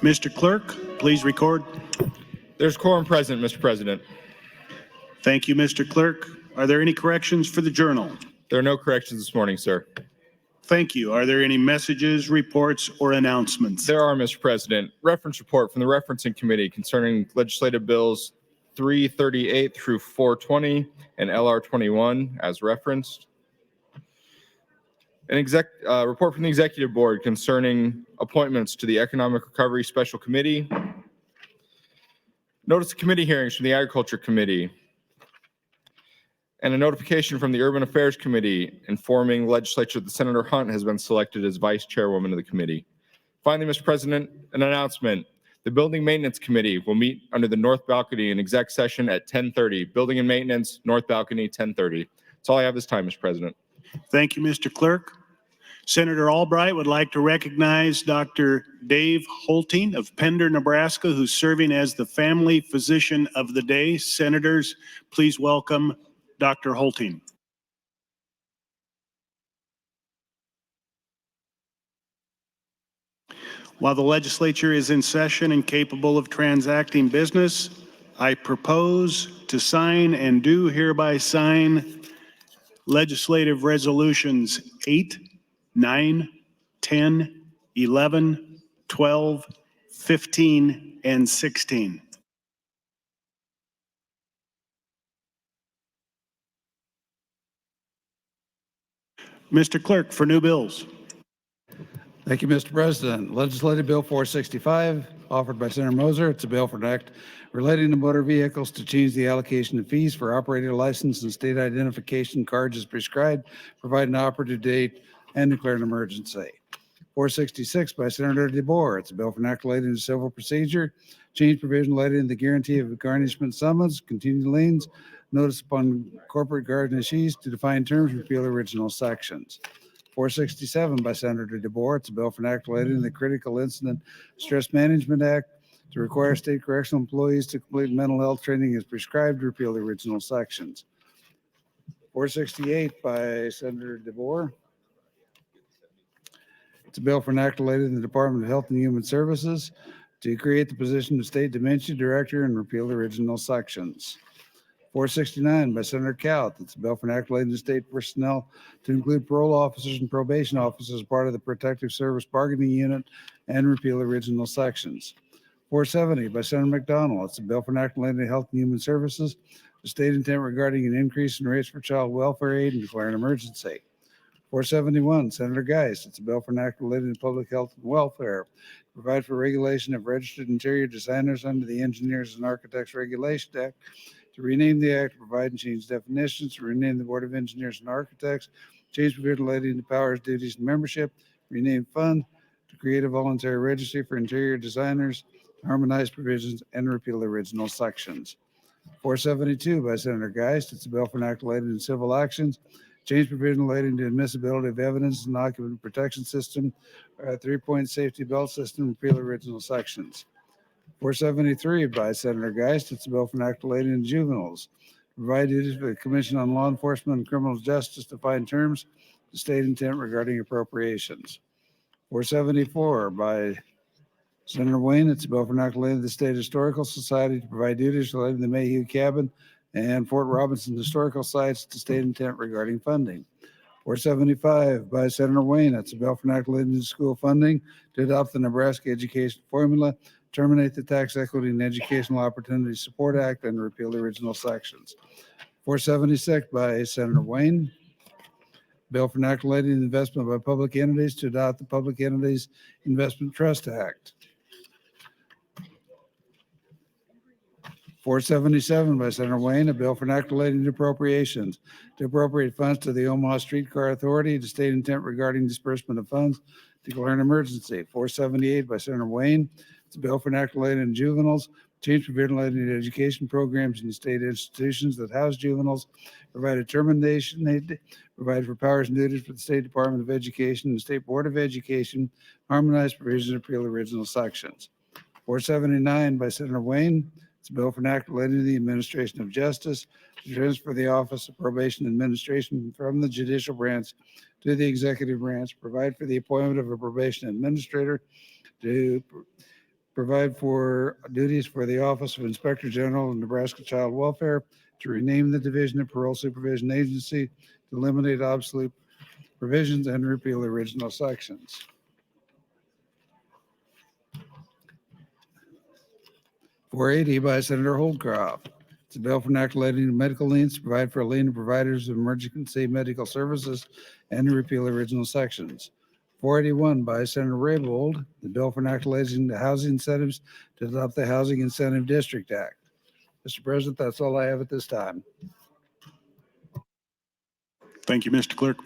Mr. Clerk, please record. There's quorum present, Mr. President. Thank you, Mr. Clerk. Are there any corrections for the journal? There are no corrections this morning, sir. Thank you. Are there any messages, reports, or announcements? There are, Mr. President. Reference report from the Referencing Committee concerning legislative bills 338 through 420 and LR 21 as referenced. An report from the Executive Board concerning appointments to the Economic Recovery Special Committee. Notice of committee hearings from the Agriculture Committee. And a notification from the Urban Affairs Committee informing legislature that Senator Hunt has been selected as vice chairwoman of the committee. Finally, Mr. President, an announcement. The Building Maintenance Committee will meet under the north balcony in exec session at 10:30. Building and Maintenance, north balcony, 10:30. That's all I have this time, Mr. President. Thank you, Mr. Clerk. Senator Albright would like to recognize Dr. Dave Holting of Pender, Nebraska, who's serving as the family physician of the day. Senators, please welcome Dr. Holting. While the legislature is in session and capable of transacting business, I propose to sign and do hereby sign legislative resolutions 8, 9, 10, 11, 12, 15, and 16. Mr. Clerk, for new bills. Thank you, Mr. President. Legislative Bill 465, offered by Senator Moser. It's a bill for an act relating to motor vehicles to change the allocation of fees for operator license and state identification cards as prescribed, provide an operative date, and declare an emergency. 466 by Senator DeBoer. It's a bill for an act relating to civil procedure, change provision relating to the guarantee of garnishment summons, continued liens, notice upon corporate garnishees to define terms, repeal original sections. 467 by Senator DeBoer. It's a bill for an act relating to the Critical Incident Stress Management Act to require state correctional employees to complete mental health training as prescribed, repeal the original sections. 468 by Senator DeBoer. It's a bill for an act related to the Department of Health and Human Services to create the position of State Dementia Director and repeal the original sections. 469 by Senator Cowett. It's a bill for an act relating to state personnel to include parole officers and probation officers as part of the Protective Service Bargaining Unit and repeal original sections. 470 by Senator McDonald. It's a bill for an act relating to Health and Human Services, the state intent regarding an increase in rates for child welfare aid and declare an emergency. 471, Senator Geist. It's a bill for an act relating to public health and welfare, provide for regulation of registered interior designers under the Engineers and Architects Regulation Act, to rename the act, provide and change definitions, to rename the Board of Engineers and Architects, change provision relating to powers, duties, and membership, rename fund, to create a voluntary registry for interior designers, harmonize provisions, and repeal the original sections. 472 by Senator Geist. It's a bill for an act related to civil actions, change provision relating to admissibility of evidence and occupant protection system, 3-point safety belt system, repeal original sections. 473 by Senator Geist. It's a bill for an act relating to juveniles, provide duties for the Commission on Law Enforcement and Criminal Justice to define terms, the state intent regarding appropriations. 474 by Senator Wayne. It's a bill for an act relating to the State Historical Society to provide duties relating to the Mayhew Cabin and Fort Robinson historical sites to state intent regarding funding. 475 by Senator Wayne. It's a bill for an act relating to school funding to adopt the Nebraska Education Formula, terminate the Tax Equity and Educational Opportunity Support Act, and repeal the original sections. 476 by Senator Wayne. Bill for an act relating to investment by public entities to adopt the Public Entities Investment Trust Act. 477 by Senator Wayne, a bill for an act relating to appropriations to appropriate funds to the Omaha Streetcar Authority to state intent regarding disbursement of funds, declare an emergency. 478 by Senator Wayne. It's a bill for an act relating to juveniles, change provision relating to education programs in state institutions that house juveniles, provide a termination date, provide for powers and duties for the State Department of Education and the State Board of Education, harmonize provisions, repeal original sections. 479 by Senator Wayne. It's a bill for an act relating to the administration of justice to transfer the Office of Probation Administration from the judicial branch to the executive branch, provide for the appointment of a probation administrator to provide for duties for the Office of Inspector General of Nebraska Child Welfare, to rename the Division of Parole Supervision Agency, to eliminate obsolete provisions and repeal original sections. 480 by Senator Holdcroft. It's a bill for enacting medical liens to provide for a lien to providers of emergency medical services and to repeal original sections. 481 by Senator Raybold, the bill for enacting the housing incentives to adopt the Housing Incentive District Act. Mr. President, that's all I have at this time. Thank you, Mr. Clerk.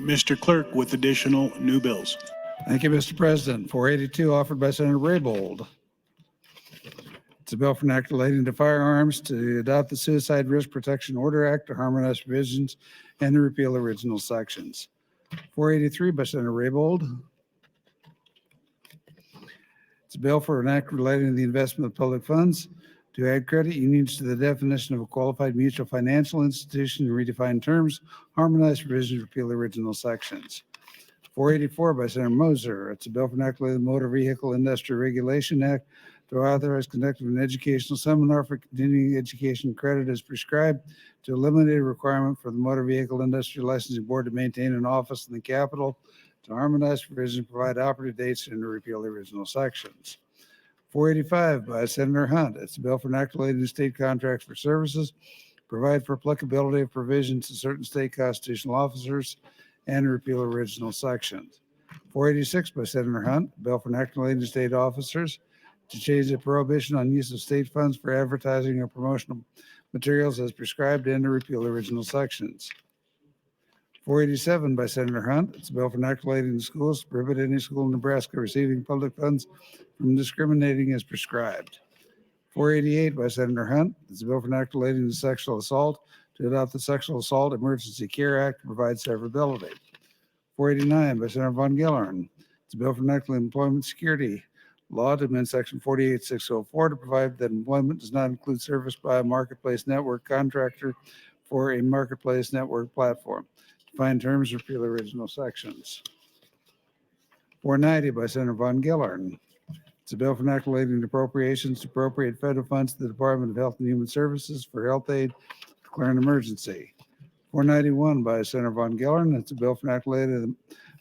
Mr. Clerk with additional new bills. Thank you, Mr. President. 482 offered by Senator Raybold. It's a bill for an act relating to firearms to adopt the Suicide Risk Protection Order Act to harmonize provisions and to repeal original sections. 483 by Senator Raybold. It's a bill for an act relating to the investment of public funds to add credit unions to the definition of a qualified mutual financial institution and redefine terms, harmonize provisions, repeal original sections. 484 by Senator Moser. It's a bill for an act relating to the Motor Vehicle Industry Regulation Act to authorize conducting an educational seminar for continuing education credit as prescribed to eliminate a requirement for the Motor Vehicle Industry Licensing Board to maintain an office in the Capitol, to harmonize provisions, provide operative dates, and to repeal the original sections. 485 by Senator Hunt. It's a bill for an act relating to state contracts for services, provide for applicability of provisions to certain state constitutional officers, and repeal original sections. 486 by Senator Hunt, a bill for an act relating to state officers to change the prohibition on use of state funds for advertising or promotional materials as prescribed and to repeal original sections. 487 by Senator Hunt. It's a bill for an act relating to schools to prohibit any school in Nebraska receiving public funds from discriminating as prescribed. 488 by Senator Hunt. It's a bill for an act relating to sexual assault to adopt the Sexual Assault Emergency Care Act to provide severability. 489 by Senator Von Gillern. It's a bill for an act relating to employment security law to amend section 48604 to provide that employment does not include service by a marketplace network contractor for a marketplace network platform. Define terms, repeal original sections. 490 by Senator Von Gillern. It's a bill for enacting appropriations to appropriate federal funds to the Department of Health and Human Services for health aid, declaring an emergency. 491 by Senator Von Gillern. It's a bill for enacting the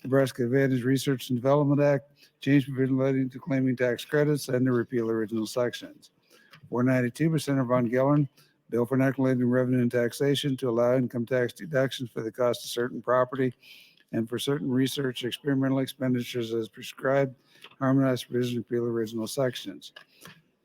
Nebraska Advantage Research and Development Act, change provision relating to claiming tax credits, and to repeal original sections. 492 by Senator Von Gillern. Bill for enacting revenue and taxation to allow income tax deductions for the cost of certain property and for certain research experimental expenditures as prescribed, harmonized provision, repeal original sections.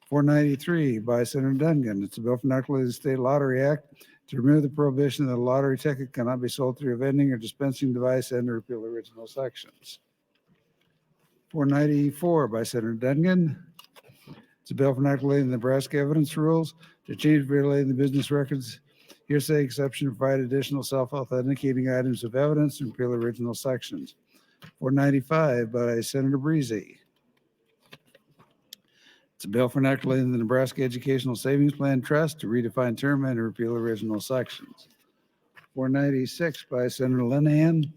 493 by Senator Dungan. It's a bill for enacting the State Lottery Act to remove the prohibition that a lottery ticket cannot be sold through a vending or dispensing device and to repeal original sections. 494 by Senator Dungan. It's a bill for enacting the Nebraska evidence rules to change relating the business records hearsay exception to provide additional self-authenticating items of evidence and repeal original sections. 495 by Senator Breezy. It's a bill for enacting the Nebraska Educational Savings Plan Trust to redefine term and repeal original sections. 496 by Senator Linehan.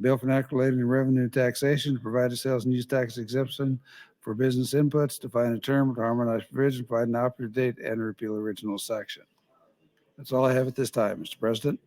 Bill for enacting revenue and taxation to provide a sales and use tax exemption for business inputs, define a term, to harmonize provision, provide an operative date, and repeal original section. That's all I have at this time, Mr. President.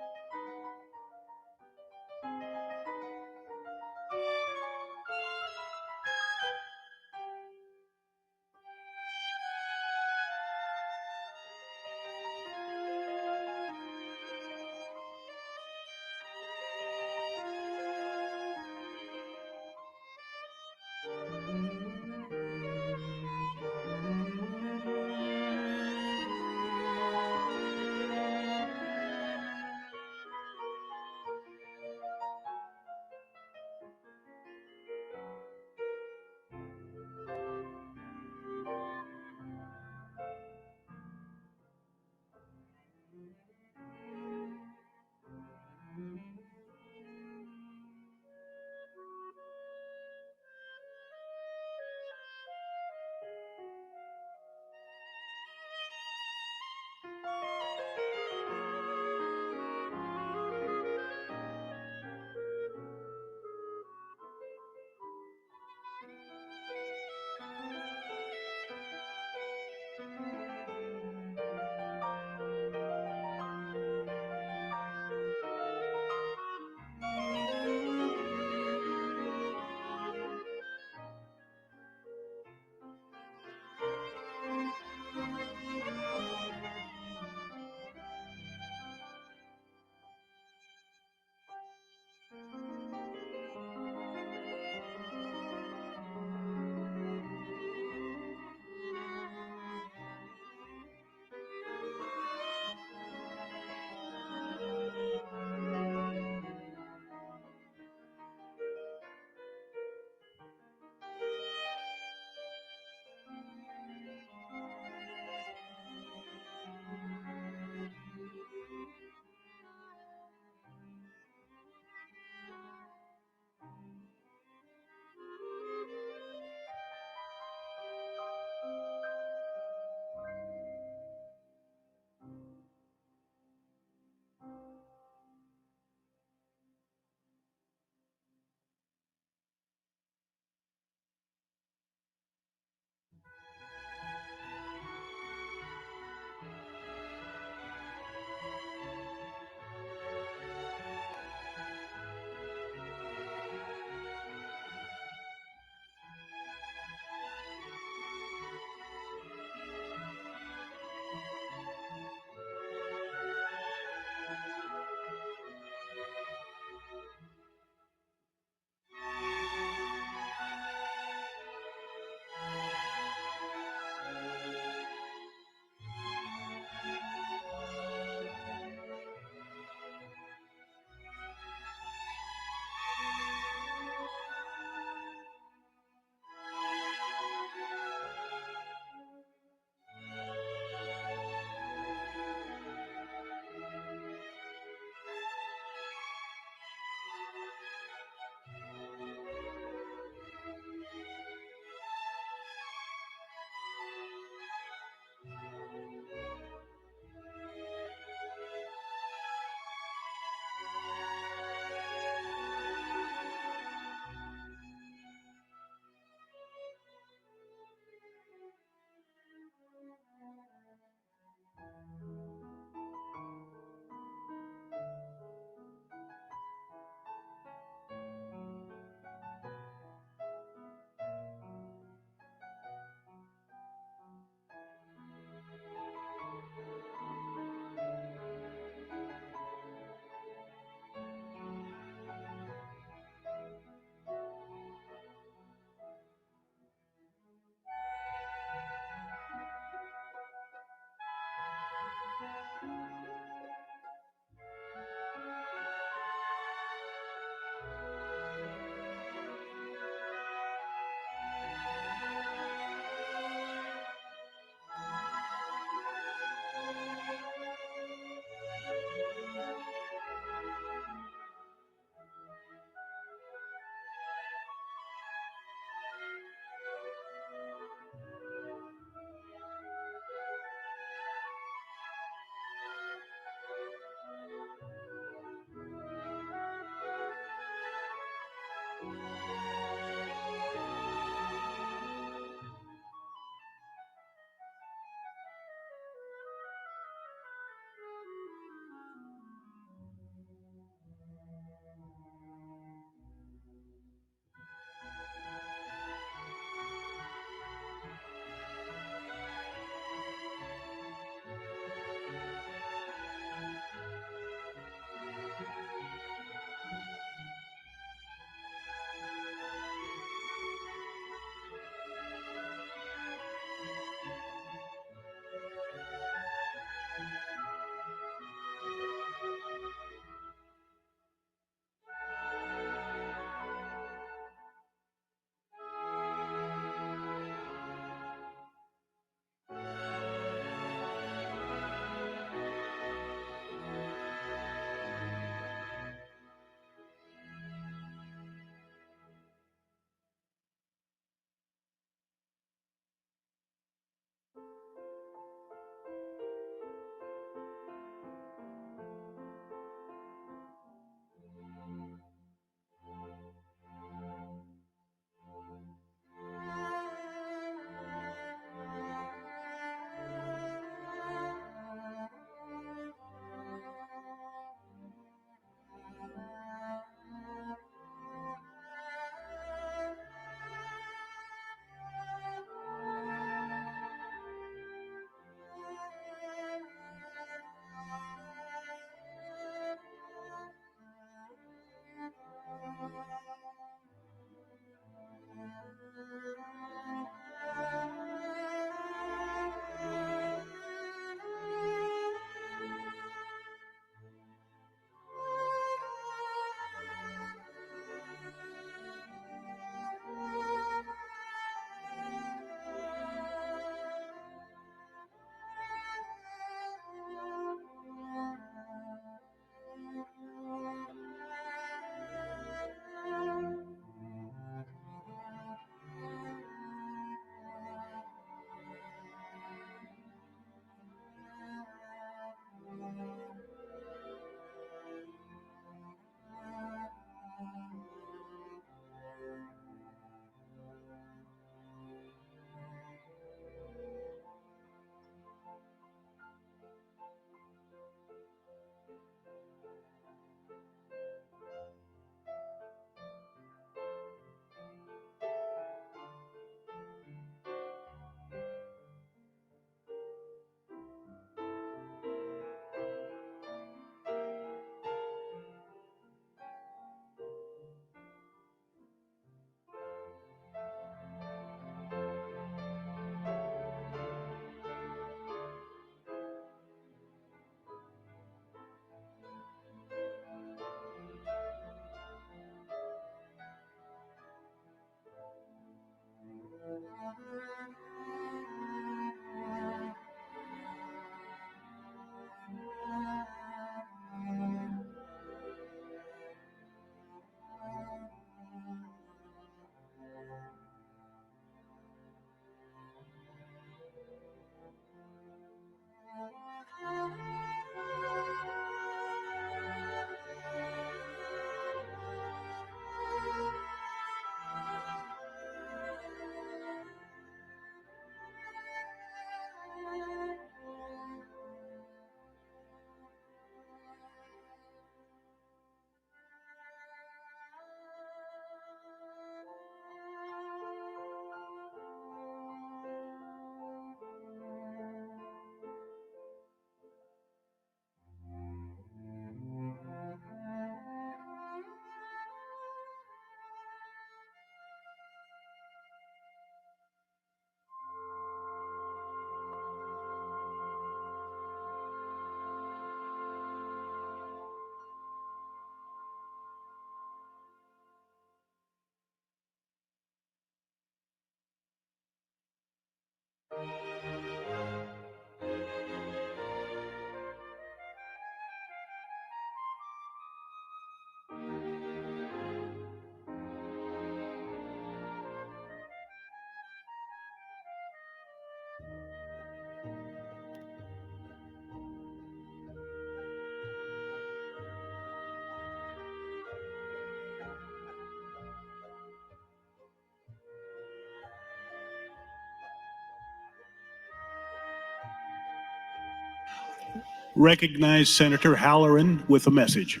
Recognize Senator Halloran with a message.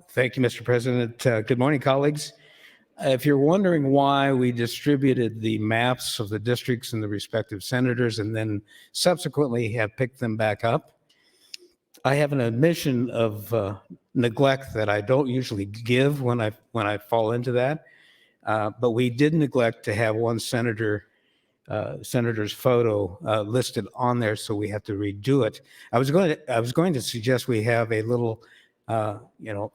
Thank you, Mr. President. Good morning, colleagues. If you're wondering why we distributed the maps of the districts and the respective senators and then subsequently have picked them back up, I have an admission of neglect that I don't usually give when I fall into that. But we did neglect to have one senator's photo listed on there, so we have to redo it. I was going to suggest we have a little,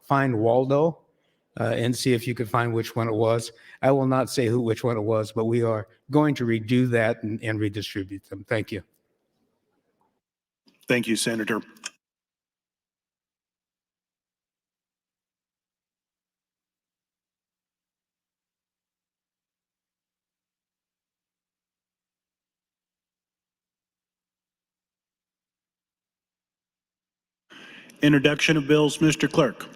find Waldo and see if you could find which one it was. I will not say which one it was, but we are going to redo that and redistribute them. Thank you. Thank you, Senator. Introduction of bills, Mr. Clerk.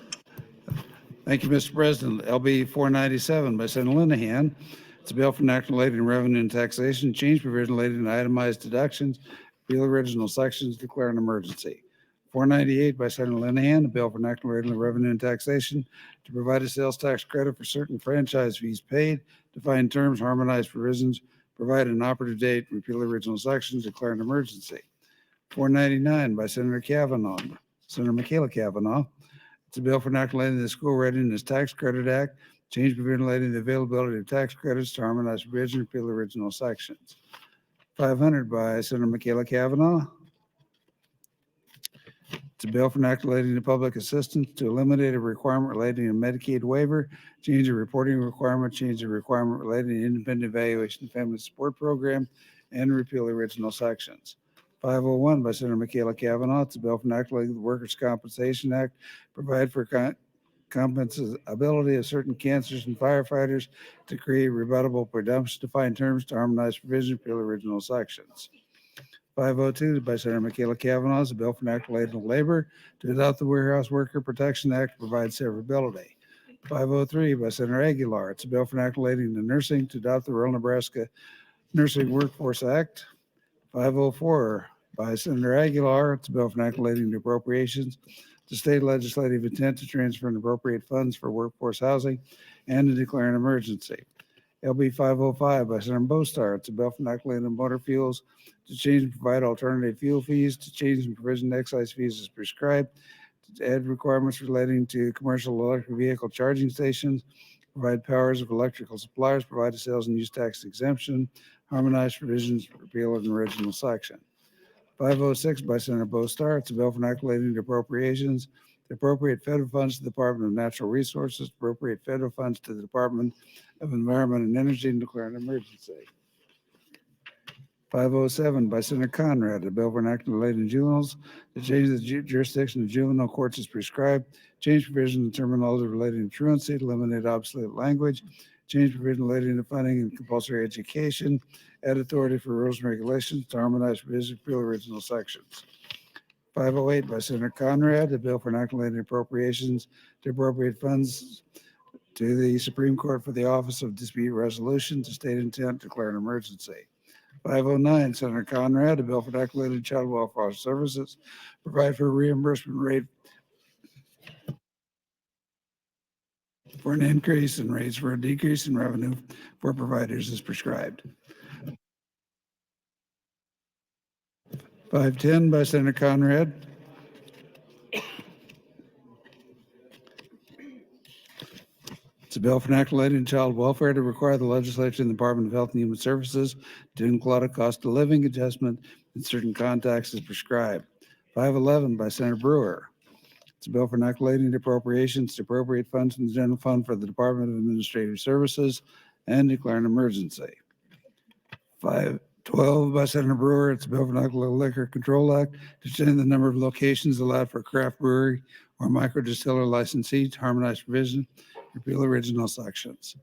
Thank you, Mr. President. LB 497 by Senator Linehan. It's a bill for enacting relating revenue and taxation, change provision relating to itemized deductions, repeal original sections, declare an emergency. 498 by Senator Linehan, a bill for enacting relating revenue and taxation to provide a sales tax credit for certain franchise fees paid, define terms, harmonize provisions, provide an operative date, repeal original sections, declare an emergency. 499 by Senator Michaela Cavanaugh. It's a bill for enacting relating to the School Readiness Tax Credit Act, change provision relating to the availability of tax credits to harmonize provision, repeal original sections. 500 by Senator Michaela Cavanaugh. It's a bill for enacting relating to public assistance to eliminate a requirement relating to Medicaid waiver, change the reporting requirement, change the requirement relating to independent evaluation and family support program, and repeal original sections. 501 by Senator Michaela Cavanaugh. It's a bill for enacting relating to the Workers' Compensation Act, provide for compensability of certain cancers and firefighters to create rebuttable presumptions, define terms to harmonize provision, repeal original sections. 502 by Senator Michaela Cavanaugh is a bill for enacting relating to labor to adopt the Warehouse Worker Protection Act to provide severability. 503 by Senator Aguilar. It's a bill for enacting relating to nursing to adopt the Rural Nebraska Nursing Workforce Act. 504 by Senator Aguilar. It's a bill for enacting relating to appropriations to state legislative intent to transfer and appropriate funds for workforce housing and to declare an emergency. LB 505 by Senator Bostar. It's a bill for enacting relating to motor fuels to change and provide alternative fuel fees, to change and provision excise fees as prescribed, to add requirements relating to commercial electric vehicle charging stations, provide powers of electrical suppliers, provide a sales and use tax exemption, harmonize provisions, repeal an original section. 506 by Senator Bostar. It's a bill for enacting relating to appropriations to appropriate federal funds to the Department of Natural Resources, appropriate federal funds to the Department of Environment and Energy, and declare an emergency. 507 by Senator Conrad, a bill for enacting relating to juveniles to change the jurisdiction of juvenile courts as prescribed, change provision and terminology relating to truancy, to eliminate obsolete language, change provision relating to funding and compulsory education, add authority for rules and regulations to harmonize provisions, repeal original sections. 508 by Senator Conrad, a bill for enacting relating to appropriations to appropriate funds to the Supreme Court for the Office of Dispute Resolution to state intent, declare an emergency. 509, Senator Conrad, a bill for enacting relating to child welfare services, provide for a reimbursement rate for an increase in rates for a decrease in revenue for providers as prescribed. 510 by Senator Conrad. It's a bill for enacting relating to child welfare to require the legislature and the Department of Health and Human Services to include a cost of living adjustment in certain contacts as prescribed. 511 by Senator Brewer. It's a bill for enacting relating to appropriations to appropriate funds from the general fund for the Department of Administrative Services and declare an emergency. 512 by Senator Brewer. It's a bill for enacting the Liquor Control Act to extend the number of locations allowed for craft brewery or micro distiller licensee to harmonize provision, repeal original sections.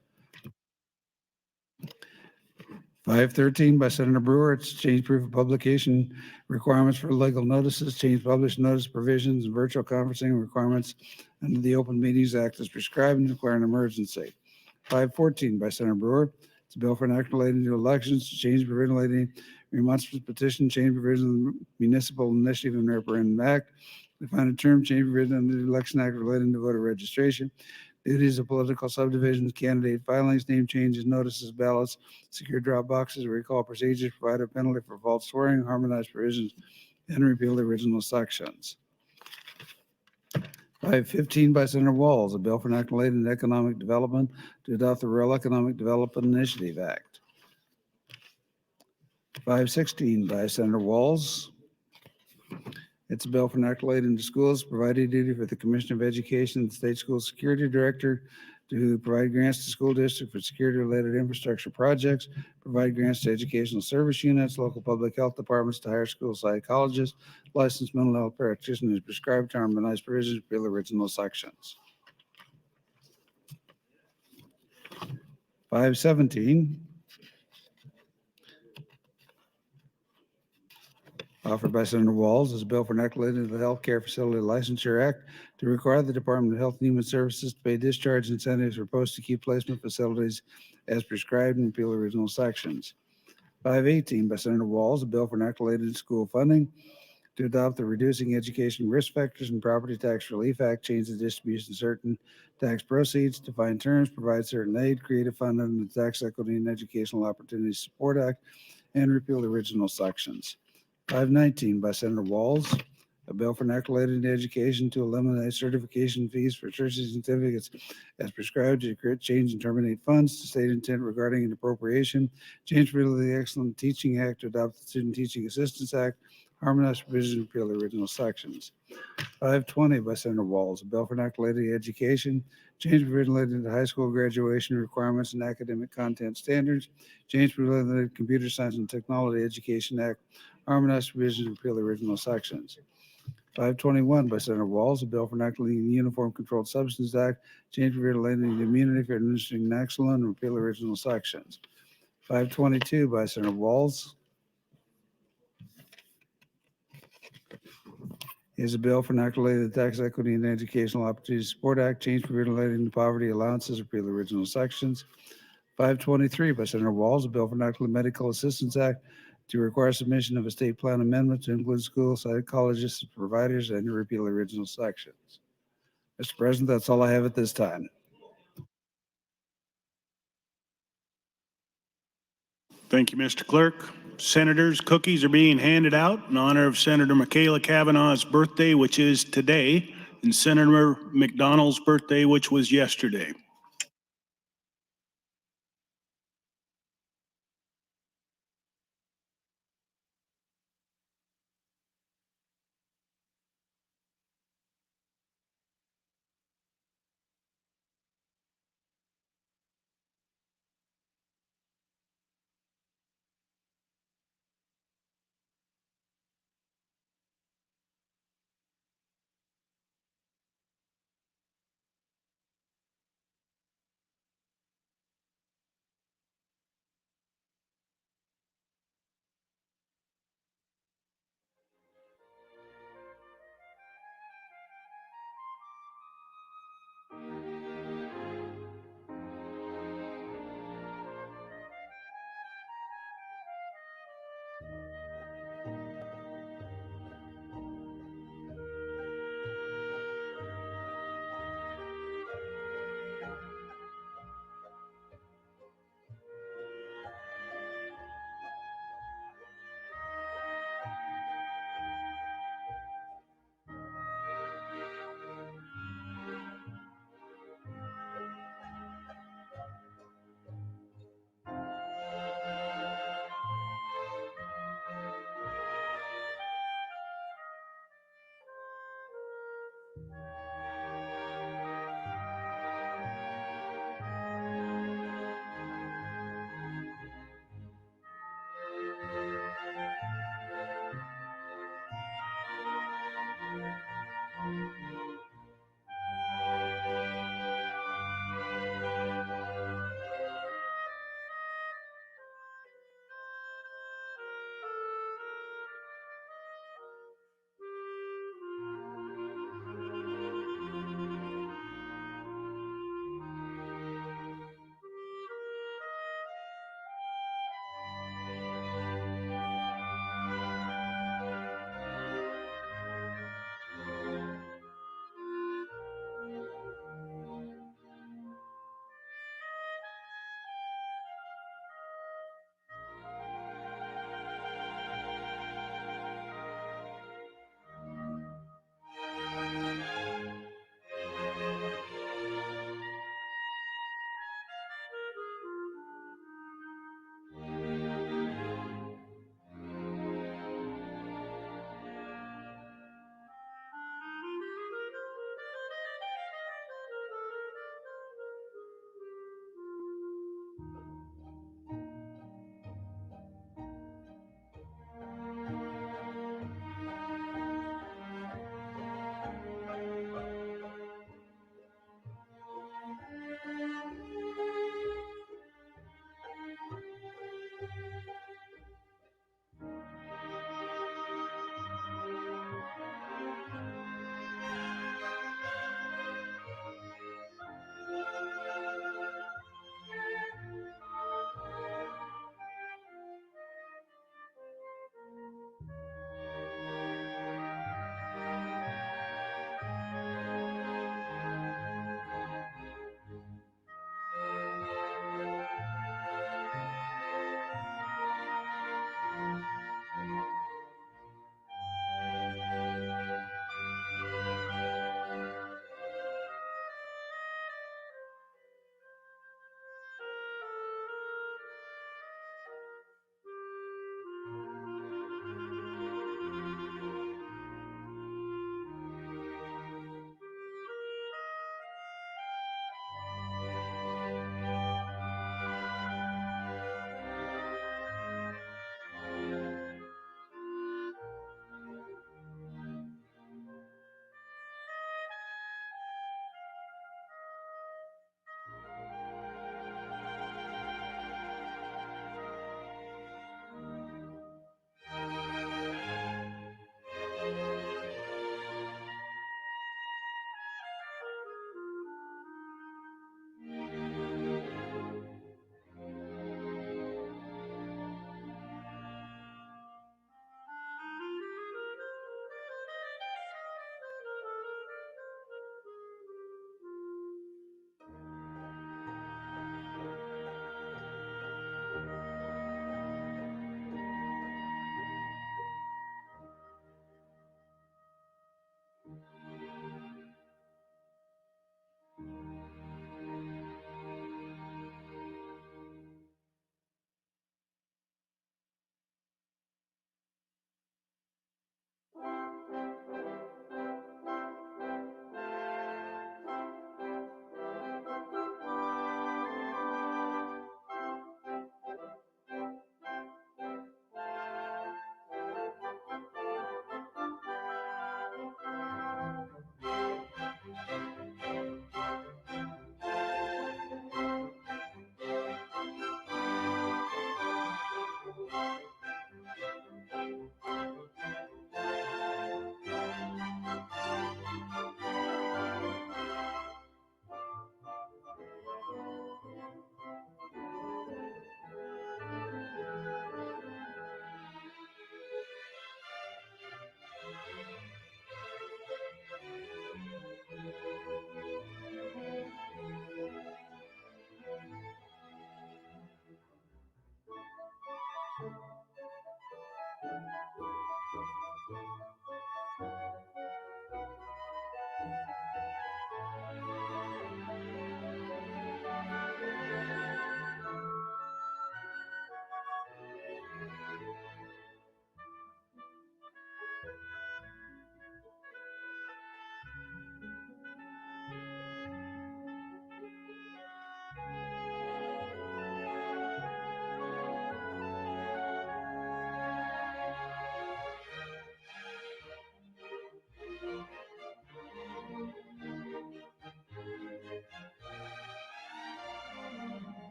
513 by Senator Brewer. It's change proof of publication requirements for legal notices, change published notice provisions, and virtual conferencing requirements under the Open Meetings Act as prescribed and declare an emergency. 514 by Senator Brewer. It's a bill for enacting relating to elections to change provision relating remonstrance petition, change provision of the Municipal Initiative and Referendum Act, define a term, change provision under the Election Act relating to voter registration, duties of political subdivisions, candidate filings, name changes, notices, ballots, secure drop boxes, recall procedures, provide a penalty for false swearing, harmonize provisions, and repeal the original sections. 515 by Senator Walls, a bill for an act related to economic development to adopt the Rural Economic Development Initiative Act. 516 by Senator Walls. It's a bill for an act relating to schools, providing duty for the Commissioner of Education and the State School Security Director to provide grants to school district for security-related infrastructure projects, provide grants to educational service units, local public health departments to hire school psychologists, licensed mental health practitioners, prescribed harmonized provisions, repeal original sections. 517. Offered by Senator Walls is a bill for an act relating to the Healthcare Facility Licensure Act to require the Department of Health and Human Services to pay discharge incentives for post-acute placement facilities as prescribed and repeal original sections. 518 by Senator Walls, a bill for an act related to school funding to adopt the Reducing Education Risk Factors and Property Tax Relief Act, change the distribution of certain tax proceeds, define terms, provide certain aid, create a fund under the Tax Equity and Educational Opportunity Support Act, and repeal the original sections. 519 by Senator Walls, a bill for an act related to education to eliminate certification fees for churches and certificates as prescribed, to create, change, and terminate funds, to state intent regarding an appropriation, change for the Excellent Teaching Act to adopt the Student Teaching Assistance Act, harmonize provisions, repeal the original sections. 520 by Senator Walls, a bill for an act related to education, change provision related to high school graduation requirements and academic content standards, change provision related to Computer Science and Technology Education Act, harmonize provisions, repeal the original sections. 521 by Senator Walls, a bill for an act relating to the Uniform Controlled Substances Act, change provision relating to immunity for administering Naxalone, and repeal the original sections. 522 by Senator Walls is a bill for an act related to the Tax Equity and Educational Opportunity Support Act, change provision relating to poverty allowances, repeal the original sections. 523 by Senator Walls, a bill for an act related to the Medical Assistance Act to require submission of a state plan amendment to include school psychologists and providers and to repeal the original sections. Mr. President, that's all I have at this time. Thank you, Mr. Clerk. Senators, cookies are being handed out in honor of Senator Michaela Kavanaugh's birthday, which is today, and Senator McDonald's birthday, which was yesterday.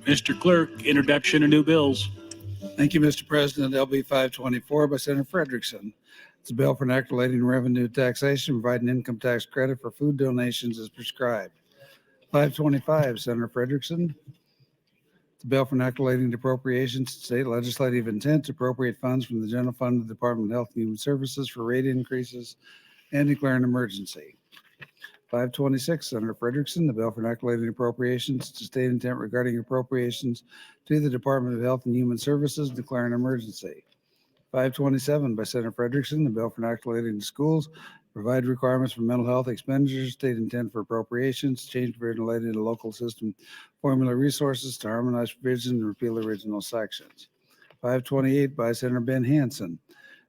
Mr. Clerk, introduction of new bills. Thank you, Mr. President. LB 524 by Senator Frederickson. It's a bill for enacting revenue taxation, providing income tax credit for food donations as prescribed. 525, Senator Frederickson. It's a bill for enacting appropriations, state legislative intent to appropriate funds from the general fund of the Department of Health and Human Services for rate increases and declare an emergency. 526, Senator Frederickson, the bill for enacting appropriations to state intent regarding appropriations to the Department of Health and Human Services, declare an emergency. 527 by Senator Frederickson, the bill for enacting to schools, provide requirements for mental health expenditures, state intent for appropriations, change provision related to local system formula resources to harmonize provisions and repeal original sections. 528 by Senator Ben Hansen.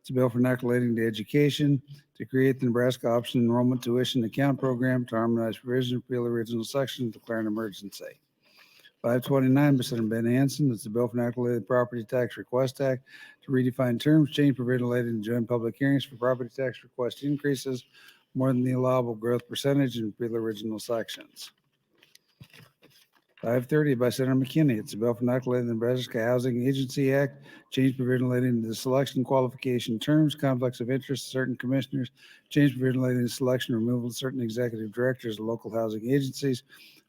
It's a bill for enacting to education to create the Nebraska Option Enrollment Tuition Account Program to harmonize provisions, repeal original sections, declare an emergency. 529 by Senator Ben Hansen. It's a bill for enacting the Property Tax Request Act to redefine terms, change provision related to joint public hearings for property tax request increases more than the allowable growth percentage and repeal original sections. 530 by Senator McKinney. It's a bill for enacting the Nebraska Housing Agency Act, change provision relating to the selection qualification terms, conflicts of interest of certain commissioners, change provision relating to selection and removal of certain executive directors of local housing agencies,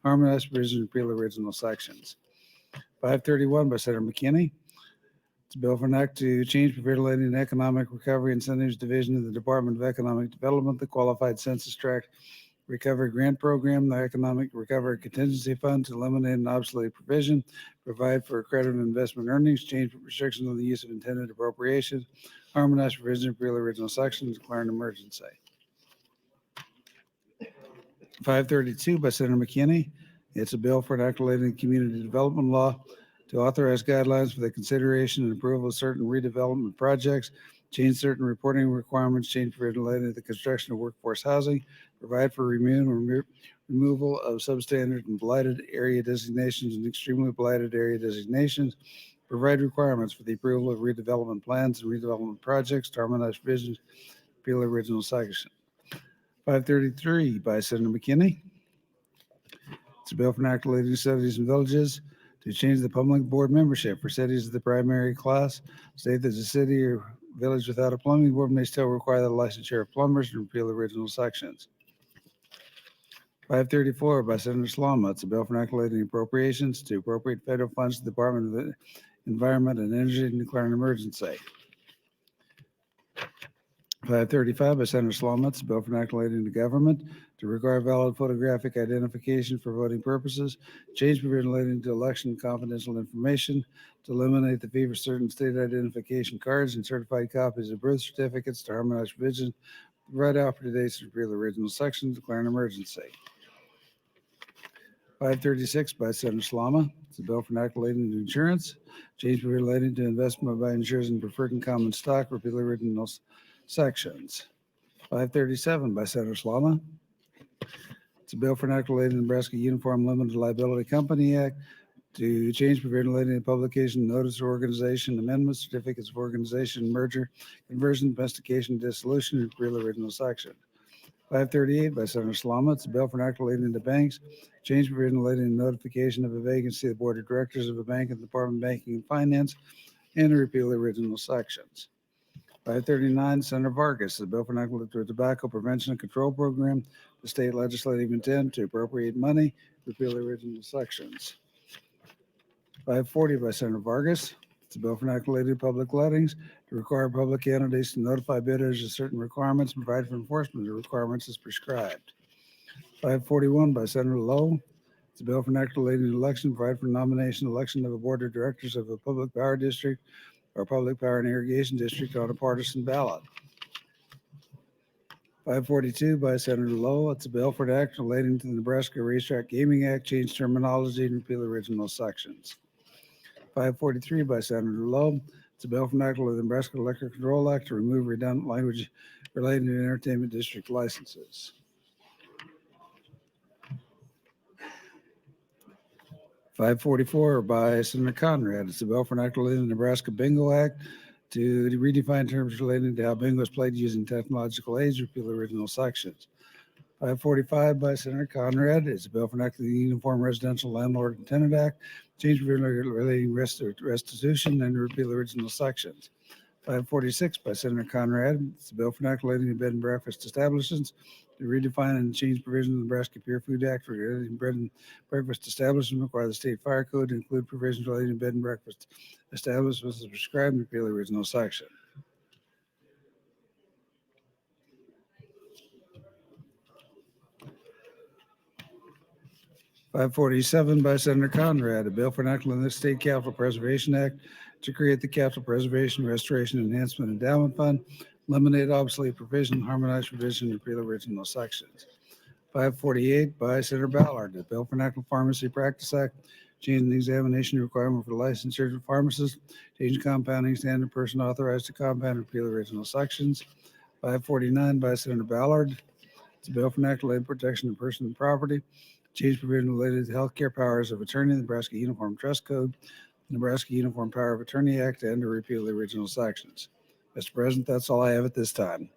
harmonize provisions, repeal original sections. 531 by Senator McKinney. It's a bill for an act to change provision relating to economic recovery incentives division of the Department of Economic Development, the Qualified Census Tract Recovery Grant Program, the Economic Recovery Contingency Fund to eliminate an obsolete provision, provide for credit and investment earnings, change restrictions on the use of intended appropriations, harmonize provisions, repeal original sections, declare an emergency. 532 by Senator McKinney. It's a bill for enacting community development law to authorize guidelines for the consideration and approval of certain redevelopment projects, change certain reporting requirements, change provision related to the construction of workforce housing, provide for removal of substandard and blighted area designations and extremely blighted area designations, provide requirements for the approval of redevelopment plans and redevelopment projects to harmonize provisions, repeal original section. 533 by Senator McKinney. It's a bill for enacting cities and villages to change the public board membership for cities of the primary class. State that the city or village without a plumbing board may still require the licensure of plumbers and repeal original sections. 534 by Senator Slama. It's a bill for enacting appropriations to appropriate federal funds to the Department of the Environment and Energy and declare an emergency. 535 by Senator Slama. It's a bill for enacting the government to require valid photographic identification for voting purposes, change provision relating to election confidential information, to eliminate the fee for certain state identification cards and certified copies of birth certificates to harmonize provision, provide operative dates to repeal the original sections, declare an emergency. 536 by Senator Slama. It's a bill for enacting insurance, change relating to investment by insurers in preferred and common stock, repeal original sections. 537 by Senator Slama. It's a bill for enacting the Nebraska Uniform Limited Liability Company Act to change provision relating to publication, notice of organization, amendments, certificates of organization, merger, conversion, domestication, dissolution, and repeal original section. 538 by Senator Slama. It's a bill for enacting relating to banks, change provision relating to notification of a vacancy of the board of directors of a bank in the Department of Banking and Finance, and to repeal the original sections. 539, Senator Vargas, a bill for enacting the Tobacco Prevention and Control Program, the state legislative intent to appropriate money, repeal the original sections. 540 by Senator Vargas. It's a bill for enacting public lettings to require public candidates to notify bidders of certain requirements and provide for enforcement of the requirements as prescribed. 541 by Senator Lowe. It's a bill for enacting election, provide for nomination, election of a board of directors of a public power district or public power and irrigation district on a partisan ballot. 542 by Senator Lowe. It's a bill for an act relating to the Nebraska Racetrack Gaming Act, change terminology and repeal original sections. 543 by Senator Lowe. It's a bill for enacting of the Nebraska Liquor Control Act to remove redundant language relating to entertainment district licenses. 544 by Senator Conrad. It's a bill for enacting the Nebraska Bingo Act to redefine terms relating to how bingo is played using technological aids, repeal original sections. 545 by Senator Conrad is a bill for enacting the Uniform Residential Landlord and Tenant Act, change provision relating restitution and repeal original sections. 546 by Senator Conrad, it's a bill for enacting the bed and breakfast establishments to redefine and change provisions of the Nebraska Pure Food Act regarding bed and breakfast establishments, require the state fire code to include provisions relating to bed and breakfast establishments as prescribed and repeal the original section. .547 by Senator Conrad, a bill for enacting the State Capital Preservation Act to create the Capital Preservation, Restoration, Enhancement Endowment Fund, eliminate obsolete provision, harmonize provision, and repeal original sections. 548 by Senator Ballard, a bill for enacting Pharmacy Practice Act, changing the examination requirement for licensed surgeon pharmacists, change compounding standard person authorized to compound, and repeal original sections. 549 by Senator Ballard, it's a bill for enacting protection of person and property, change provision related to healthcare powers of attorney in the Nebraska Uniform Trust Code, Nebraska Uniform Power of Attorney Act, and to repeal the original sections. Mr. President, that's all I have at this time.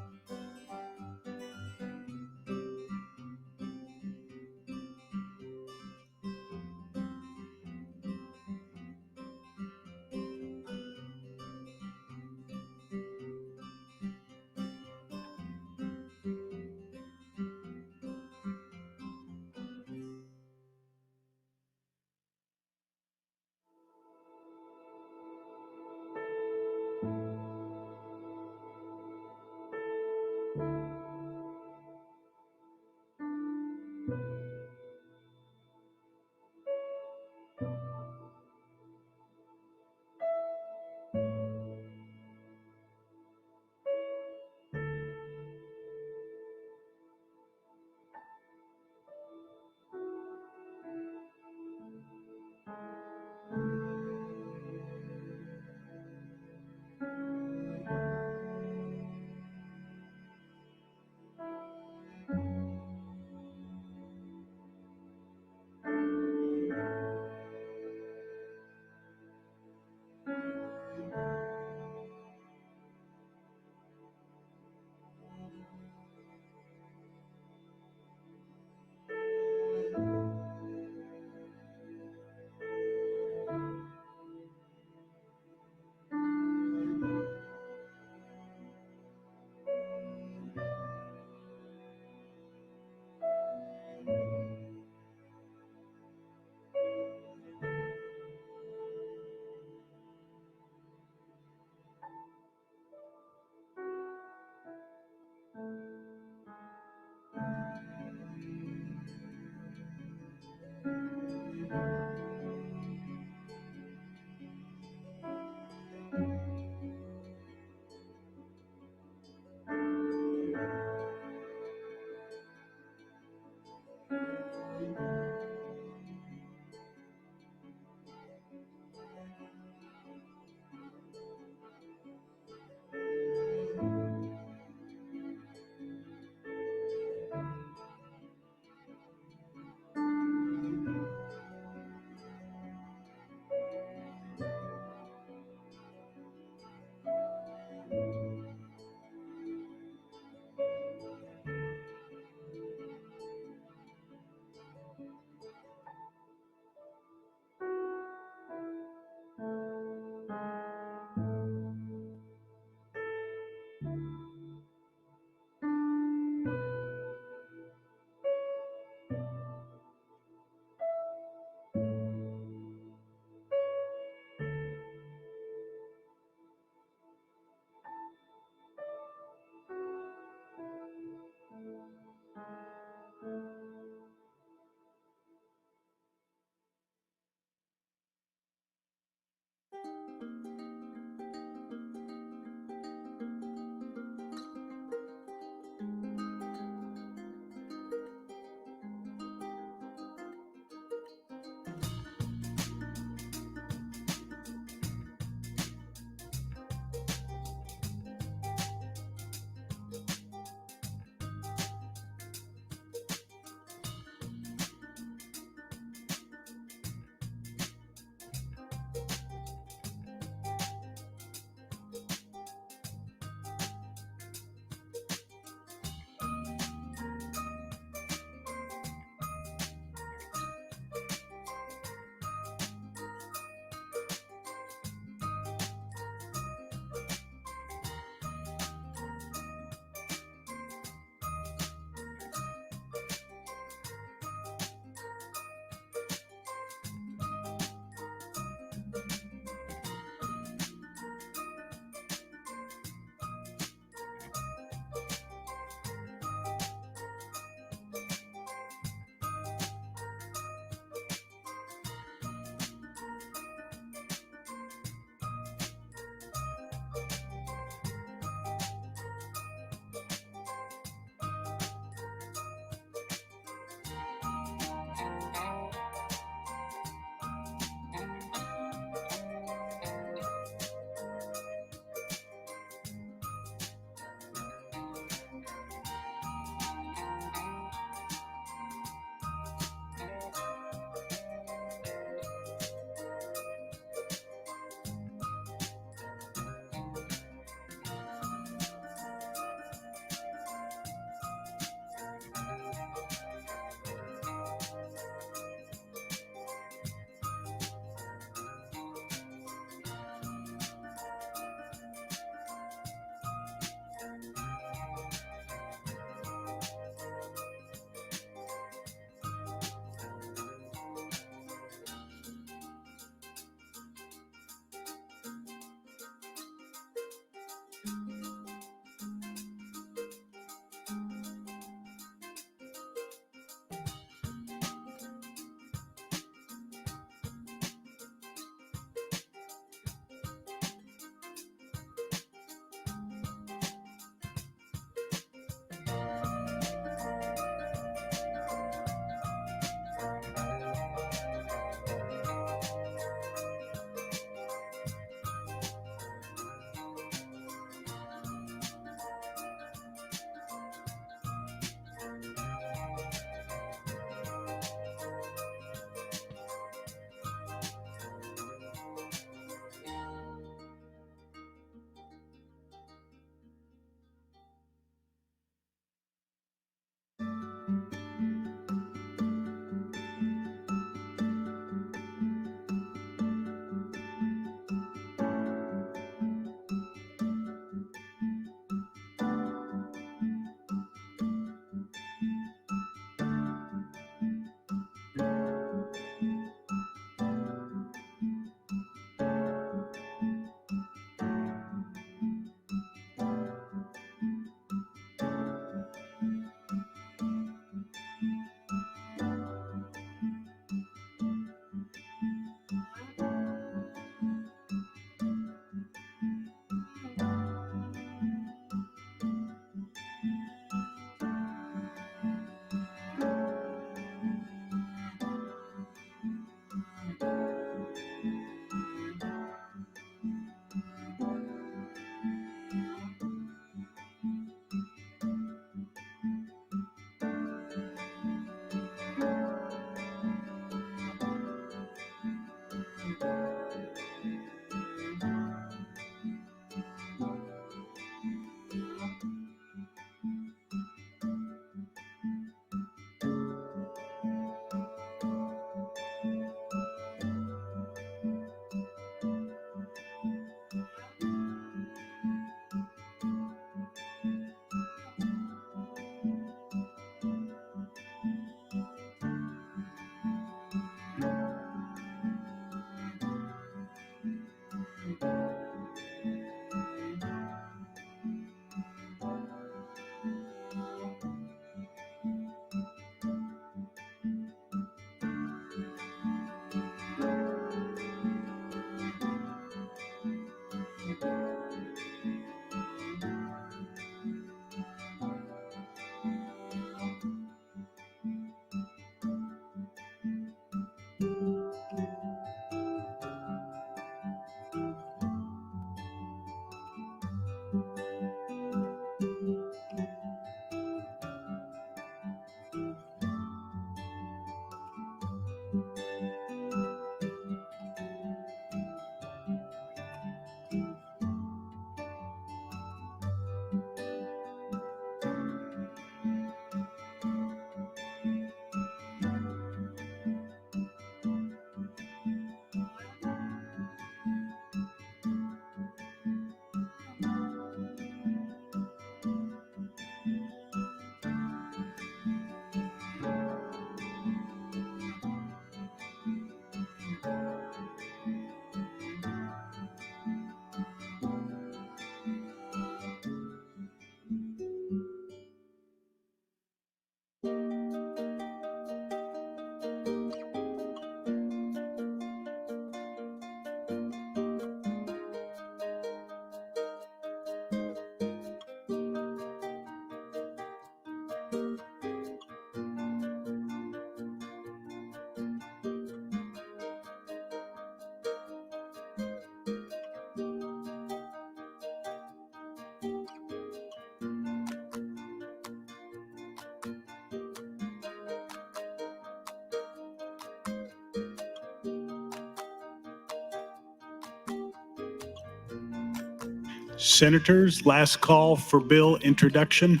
Senators, last call for bill introduction.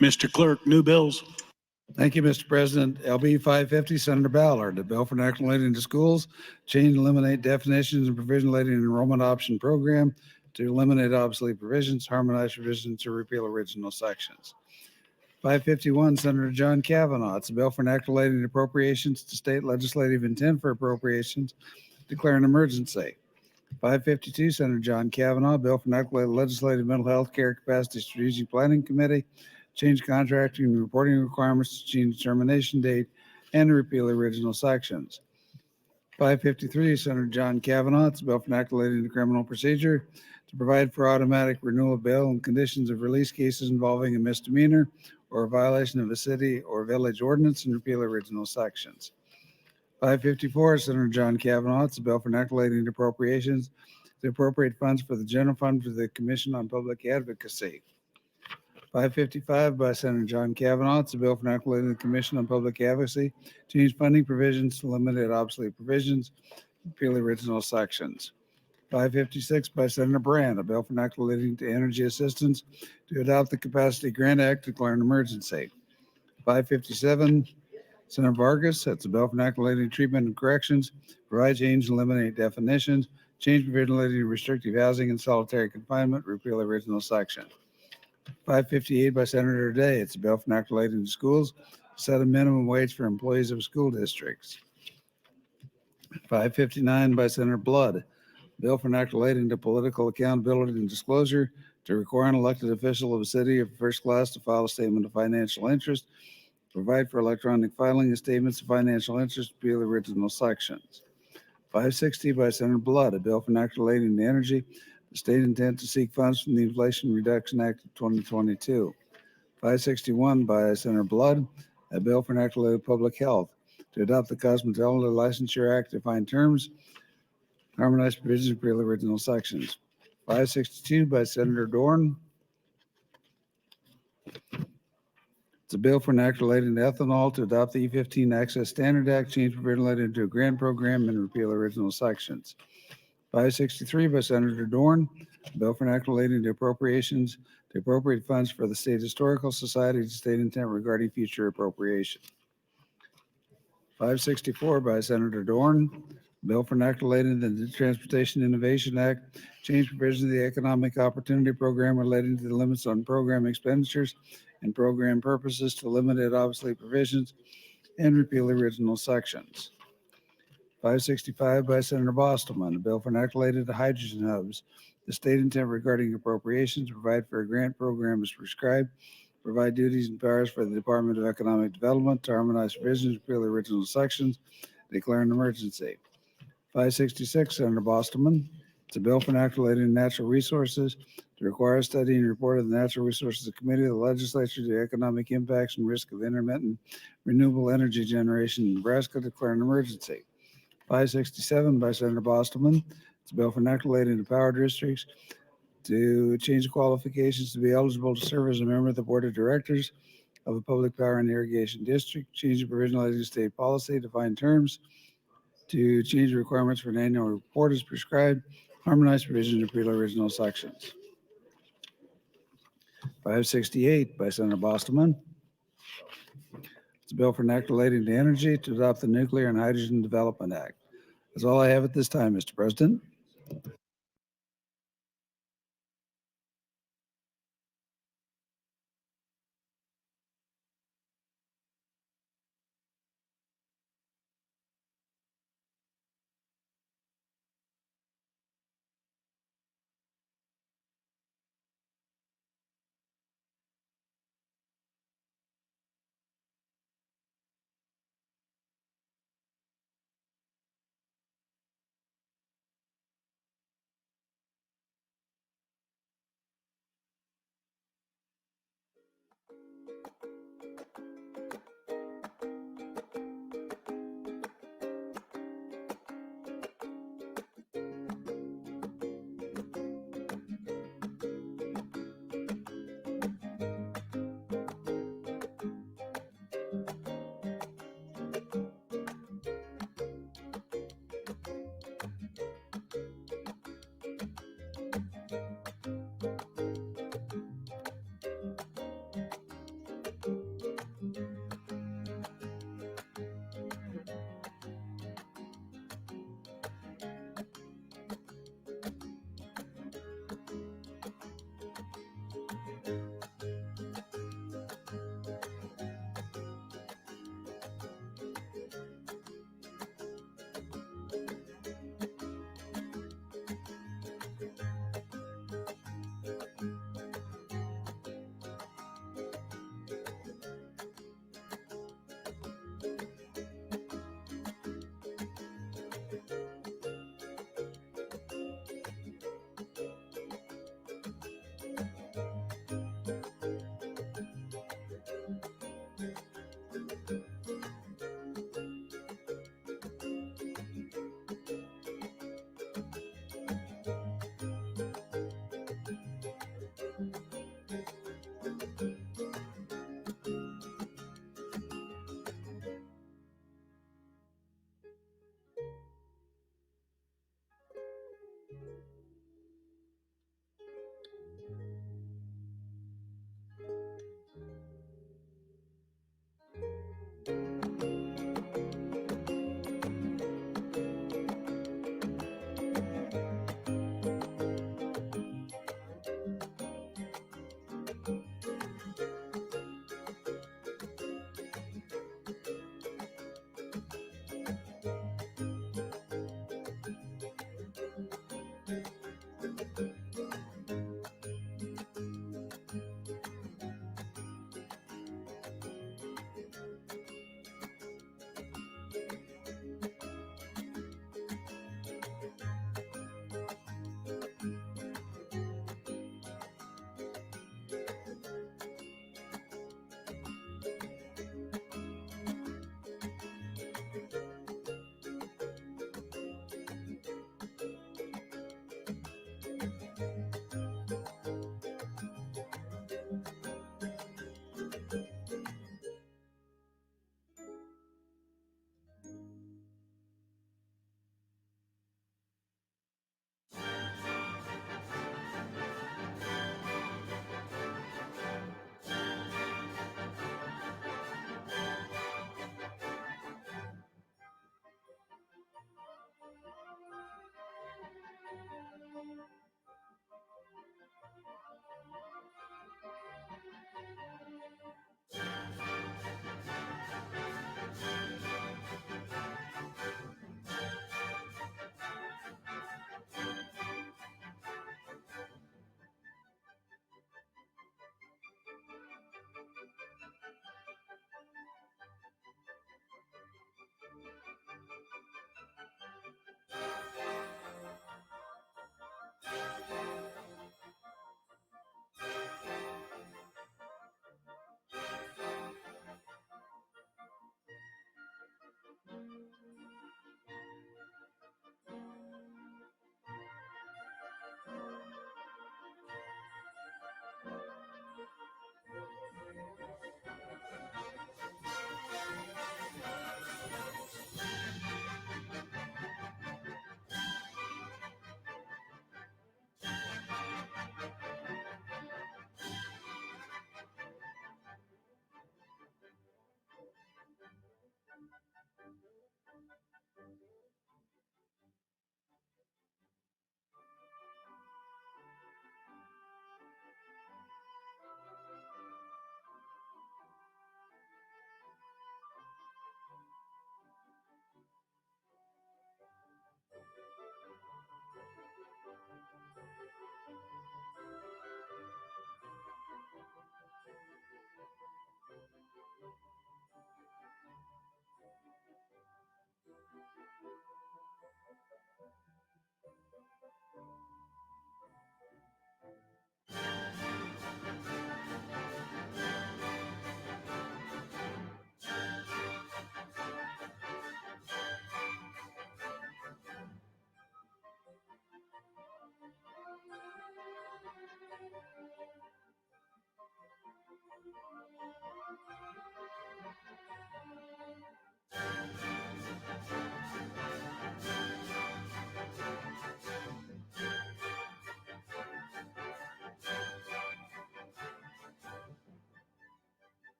Mr. Clerk, new bills. Thank you, Mr. President. LB 550, Senator Ballard, a bill for enactment relating to schools, change and eliminate definitions and provision relating to enrollment option program to eliminate obsolete provisions, harmonize provisions, to repeal original sections. 551, Senator John Kavanaugh. It's a bill for enactment relating to appropriations to state legislative intent for appropriations, declare an emergency. 552, Senator John Kavanaugh, a bill for enactment legislative mental health care capacity strategic planning committee, change contracting and reporting requirements to change termination date and repeal original sections. 553, Senator John Kavanaugh, it's a bill for enactment relating to criminal procedure to provide for automatic renewal of bail and conditions of release cases involving a misdemeanor or a violation of a city or village ordinance and repeal original sections. 554, Senator John Kavanaugh, it's a bill for enactment relating to appropriations to appropriate funds for the general fund for the Commission on Public Advocacy. 555 by Senator John Kavanaugh, it's a bill for enactment relating to the Commission on Public Advocacy, change funding provisions to eliminate obsolete provisions, repeal original sections. 556 by Senator Brand, a bill for enactment relating to energy assistance to adopt the Capacity Grant Act, declare an emergency. 557, Senator Vargas, that's a bill for enactment relating to treatment and corrections, provide, change, and eliminate definitions, change provision relating to restrictive housing and solitary confinement, repeal original section. 558 by Senator Day, it's a bill for enactment relating to schools, set a minimum wage for employees of school districts. 559 by Senator Blood, bill for enactment relating to political accountability and disclosure to require an elected official of a city of first class to file a statement of financial interest, provide for electronic filing of statements of financial interest, repeal original sections. 560 by Senator Blood, a bill for enactment relating to energy, the state intent to seek funds from the Inflation Reduction Act of 2022. 561 by Senator Blood, a bill for enactment related to public health to adopt the Cosmetology Licensure Act, define terms, harmonize provisions, repeal original sections. 562 by Senator Dorn. It's a bill for enactment relating to ethanol to adopt the E15 Access Standard Act, change provision related to a grant program, and repeal original sections. 563 by Senator Dorn, a bill for enactment relating to appropriations to appropriate funds for the State Historical Society to state intent regarding future appropriation. 564 by Senator Dorn, bill for enactment relating to the Transportation Innovation Act, change provisions of the Economic Opportunity Program relating to the limits on program expenditures and program purposes to eliminate obsolete provisions and repeal original sections. 565 by Senator Bostelman, a bill for enactment related to hydrogen hubs. The state intent regarding appropriations, provide for a grant program as prescribed, provide duties and powers for the Department of Economic Development to harmonize provisions, repeal original sections, declare an emergency. 566, Senator Bostelman. It's a bill for enactment related to natural resources to require a study and report of the Natural Resources Committee of the Legislature to the economic impacts and risk of intermittent renewable energy generation in Nebraska, declare an emergency. 567 by Senator Bostelman. It's a bill for enactment relating to power districts to change qualifications to be eligible to serve as a member of the Board of Directors of a public power and irrigation district, change the provision relating to state policy, define terms, to change the requirements for an annual report as prescribed, harmonize provisions, repeal original sections. 568 by Senator Bostelman. It's a bill for enactment relating to energy to adopt the Nuclear and Hydrogen Development Act. That's all I have at this time, Mr. President.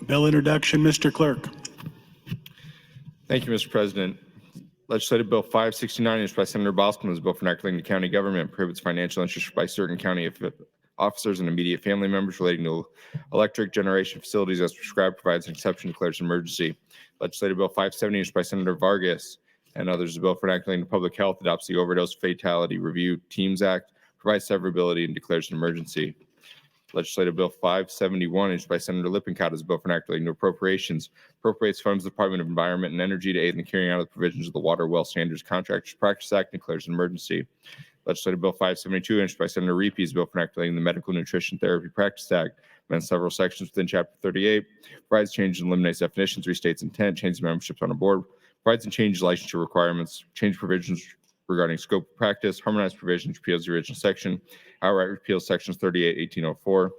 Bill introduction, Mr. Clerk. Thank you, Mr. President. Legislative Bill 569, introduced by Senator Boscom, is a bill for enacting the county government, prohibits financial interest by certain county officers and immediate family members relating to electric generation facilities as prescribed, provides an exception, declares an emergency. Legislative Bill 570, introduced by Senator Vargas and others, is a bill for enacting the public health, adopts the Overdose Fatality Review Teams Act, provides severability, and declares an emergency. Legislative Bill 571, introduced by Senator Lippincott, is a bill for enacting new appropriations, appropriates funds of the Department of Environment and Energy to aid in the carrying out of the provisions of the Water Well Standards Contractors Practice Act, and declares an emergency. Legislative Bill 572, introduced by Senator Repe, is a bill for enacting the Medical Nutrition Therapy Practice Act, amends several sections within Chapter 38, provides changes and eliminates definitions, restates intent, changes memberships on a board, provides and changes licensure requirements, change provisions regarding scope of practice, harmonized provisions, repeals the original section, outright repeals sections 38, 1804.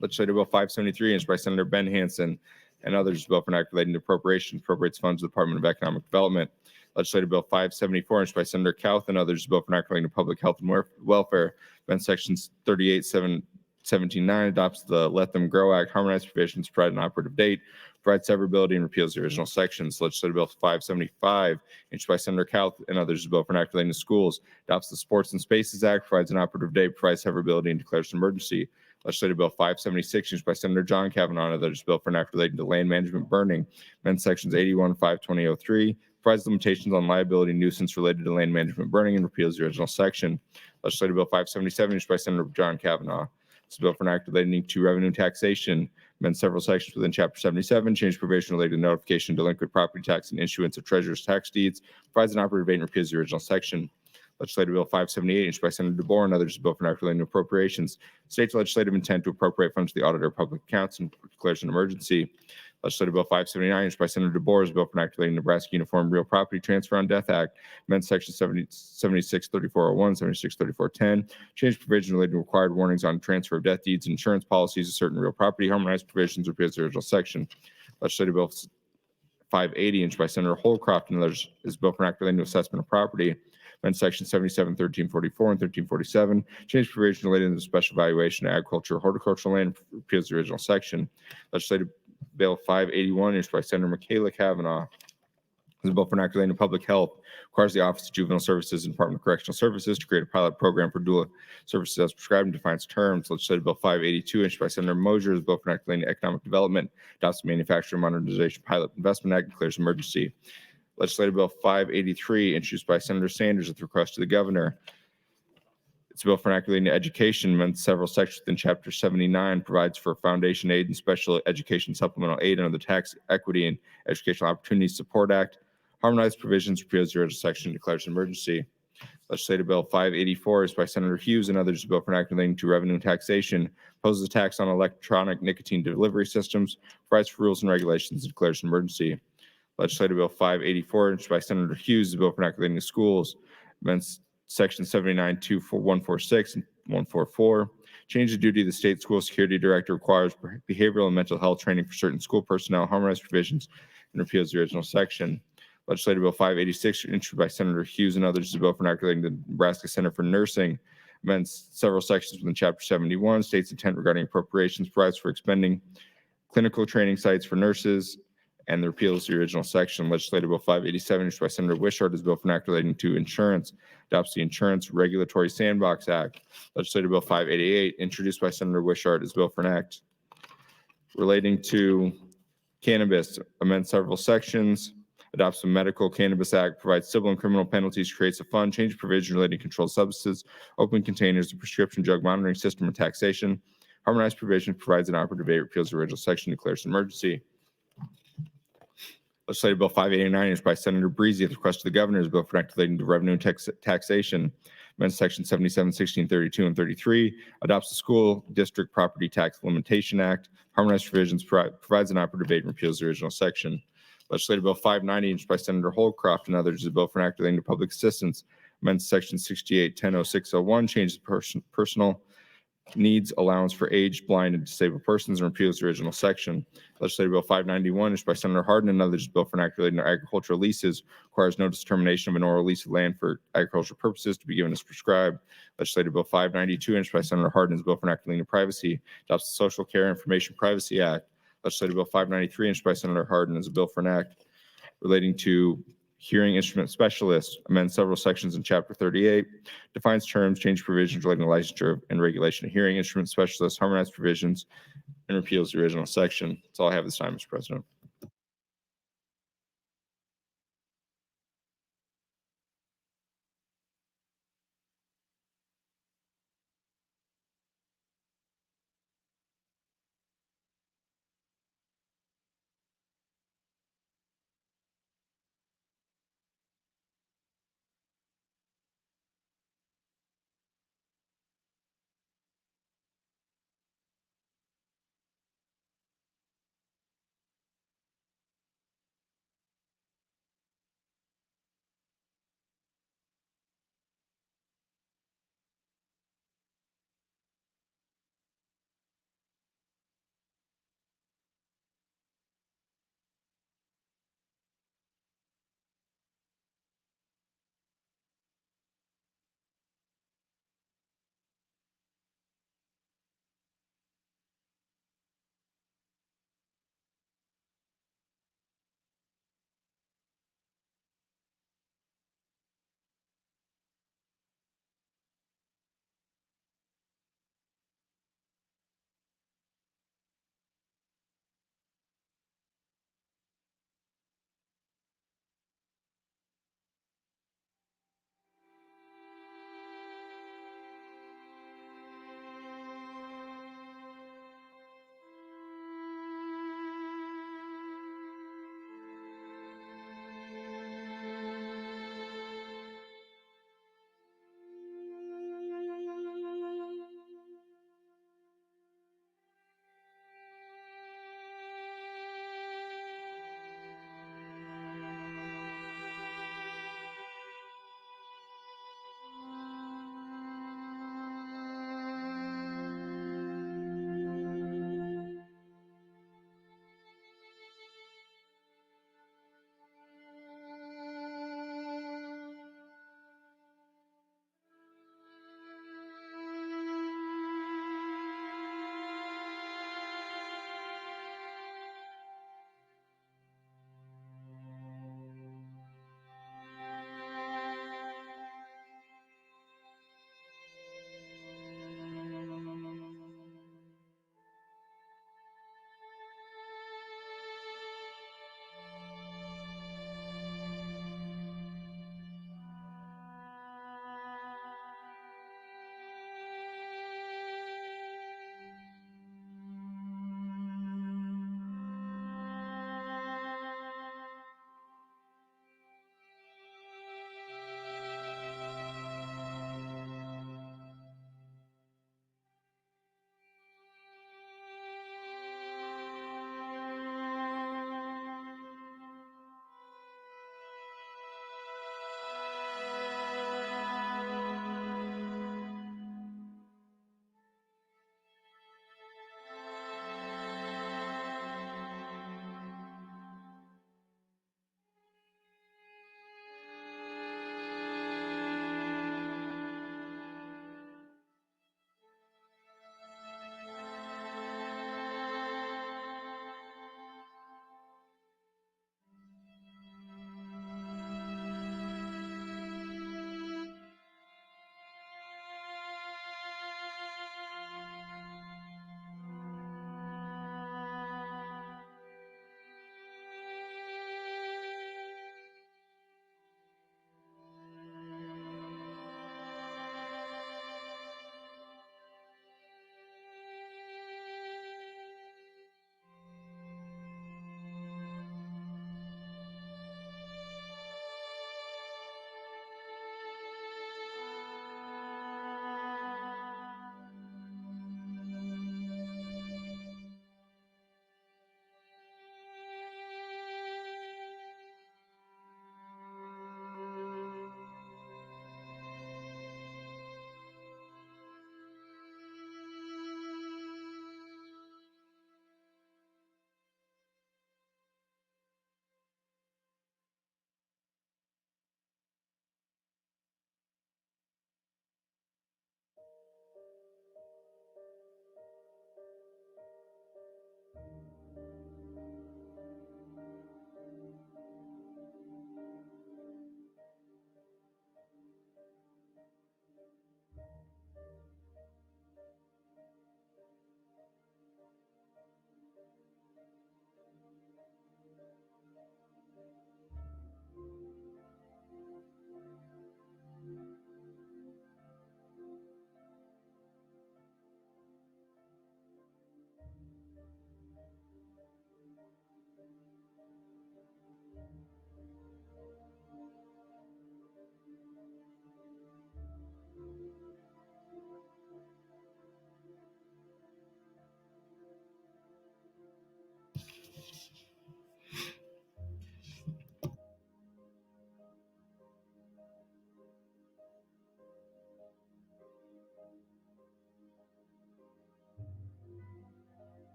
Legislative Bill 573, introduced by Senator Ben Hansen and others, bill for an act relating to appropriations, appropriates funds of the Department of Economic Development. Legislative Bill 574, introduced by Senator Kauth and others, bill for an act relating to public health and welfare, amends sections 38, 17.9, adopts the Let Them Grow Act, harmonized provisions, provide an operative date, provides severability, and repeals the original sections. Legislative Bill 575, introduced by Senator Kauth and others, bill for an act relating to schools, adopts the Sports and Spaces Act, provides an operative date, provides severability, and declares an emergency. Legislative Bill 576, introduced by Senator John Kavanaugh and others, bill for an act relating to land management burning, amends sections 81, 52003, provides limitations on liability and nuisance related to land management burning, and repeals the original section. Legislative Bill 577, introduced by Senator John Kavanaugh. This is a bill for an act relating to revenue taxation, amend several sections within Chapter 77, change provision related to notification of delinquent property tax and issuance of treasurer's tax deeds, provides an operative date, and repeals the original section. Legislative Bill 578, introduced by Senator DeBoer and others, is a bill for an act relating to appropriations, states legislative intent to appropriate funds to the auditor of public accounts, and declares an emergency. Legislative Bill 579, introduced by Senator DeBoer, is a bill for an act relating to Nebraska Uniform Real Property Transfer on Death Act, amend section 763401, 763410, change provision related to required warnings on transfer of death deeds and insurance policies of certain real property, harmonized provisions, repeals the original section. Legislative Bill 580, introduced by Senator Holcroft and others, is a bill for an act relating to assessment of property, amend section 77, 1344, and 1347, change provision related to the special valuation of agriculture or horticultural land, repeals the original section. Legislative Bill 581, introduced by Senator Michaela Kavanaugh, is a bill for an act relating to public health, requires the Office of Juvenile Services and Department of Correctional Services to create a pilot program for doula services as prescribed and defines terms. Legislative Bill 582, introduced by Senator Mosier, is a bill for an act relating to economic development, adopts the Manufacturing Modernization Pilot Investment Act, and declares emergency. Legislative Bill 583, introduced by Senator Sanders at the request of the governor. It's a bill for an act relating to education, amends several sections within Chapter 79, provides for foundation aid and special education supplemental aid under the Tax Equity and Educational Opportunities Support Act, harmonized provisions, repeals the original section, declares an emergency. Legislative Bill 584 is by Senator Hughes and others, a bill for an act relating to revenue taxation, imposes a tax on electronic nicotine delivery systems, provides for rules and regulations, and declares an emergency. Legislative Bill 584, introduced by Senator Hughes, is a bill for an act relating to schools, amends section 79.146 and 144, change the duty of the state school security director, requires behavioral and mental health training for certain school personnel, harmonized provisions, and repeals the original section. Legislative Bill 586, introduced by Senator Hughes and others, is a bill for an act relating to the Nebraska Center for Nursing, amends several sections within Chapter 71, states intent regarding appropriations, provides for expending clinical training sites for nurses, and repeals the original section. Legislative Bill 587, introduced by Senator Wishart, is a bill for an act relating to insurance, adopts the Insurance Regulatory Sandbox Act. Legislative Bill 588, introduced by Senator Wishart, is a bill for an act relating to cannabis, amends several sections, adopts the Medical Cannabis Act, provides civil and criminal penalties, creates a fund, change provision relating to controlled substances, open containers, the prescription drug monitoring system, and taxation. Harmonized provision, provides an operative date, repeals the original section, declares an emergency. Legislative Bill 589, introduced by Senator Breezy at the request of the governor, is a bill for an act relating to revenue and taxation, amends section 77, 16, 32, and 33, adopts the School District Property Tax Limitation Act, harmonized provisions, provides an operative date, and repeals the original section. Legislative Bill 590, introduced by Senator Holcroft and others, is a bill for an act relating to public assistance, amends section 68, 100601, changes personal needs allowance for aged, blind, and disabled persons and repeals the original section. Legislative Bill 591, introduced by Senator Hardin and others, bill for an act relating to agricultural leases, requires no determination of an oral lease of land for agricultural purposes to be given as prescribed. Legislative Bill 592, introduced by Senator Hardin, is a bill for an act relating to privacy, adopts the Social Care Information Privacy Act. Legislative Bill 593, introduced by Senator Hardin, is a bill for an act relating to hearing instrument specialists, amends several sections in Chapter 38, defines terms, change provisions relating to licensure and regulation of hearing instrument specialists, harmonizes provisions, and repeals the original section. That's all I have this time, Mr. President.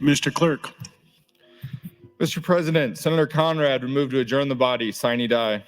Mr. Clerk. Mr. President, Senator Conrad would move to adjourn the body. Sine die.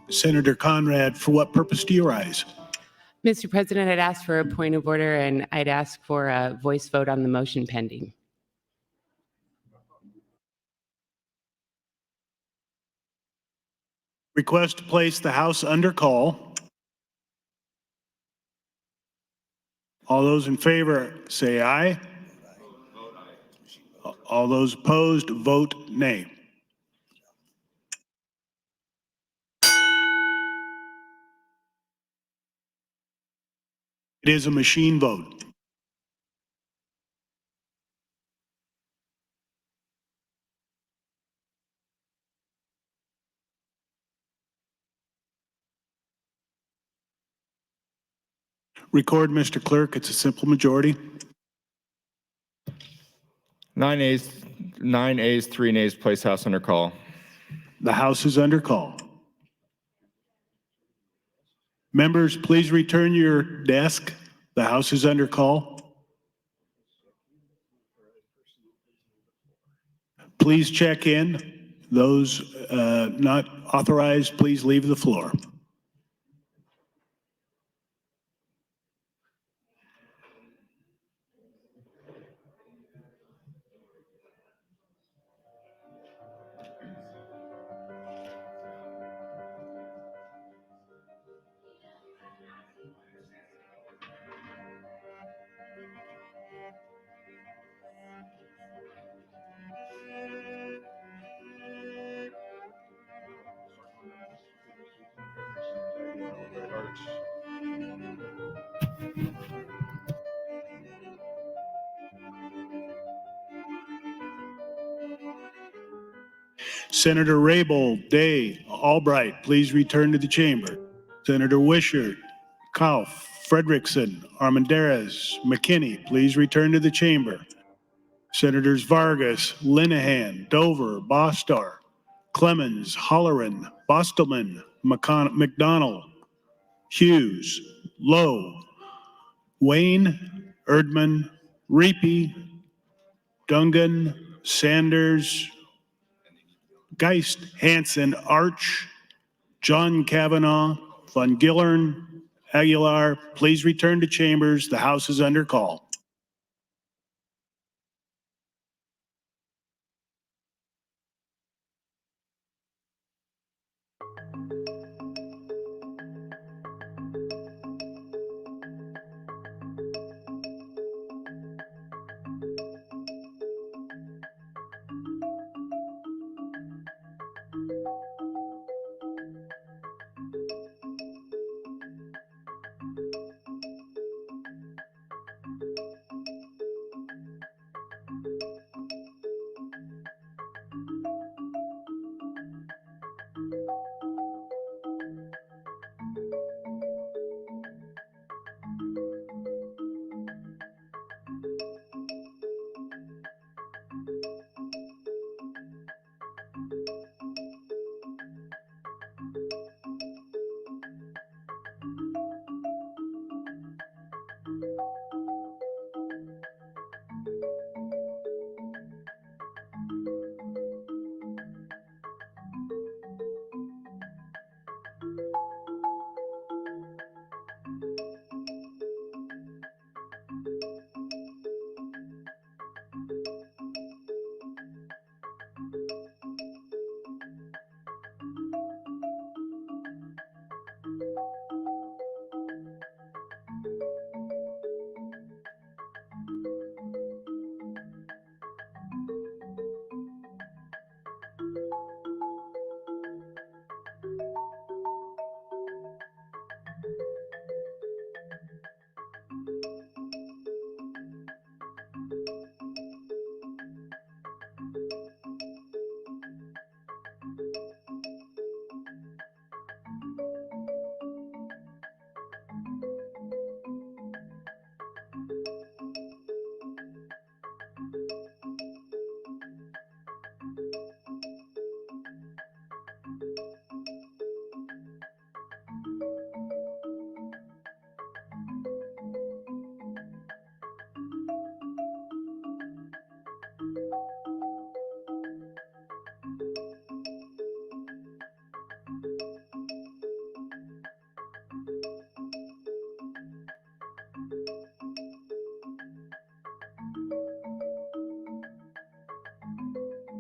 Senator Conrad, for what purpose do you rise? Mr. President, I'd ask for a point of order, and I'd ask for a voice vote on the motion pending. Request to place the House under call. All those in favor say aye. All those opposed vote nay. It is a machine vote. Record, Mr. Clerk, it's a simple majority. 9 ayes, 3 nays, place House under call. The House is under call. Members, please return your desk. The House is under call. Please check in. Those not authorized, please leave the floor. Senator Raybold, Day, Albright, please return to the chamber. Senator Wishart, Kauf, Frederickson, Armendariz, McKinney, please return to the chamber. Senators Vargas, Linehan, Dover, Bostar, Clemens, Holleran, Bostelman, McDonald, Hughes, Lowe, Wayne, Erdman, Reapy, Dungan, Sanders, Geist, Hanson, Arch, John Kavanaugh, Von Gillern, Aguilar, please return to chambers. The House is under call.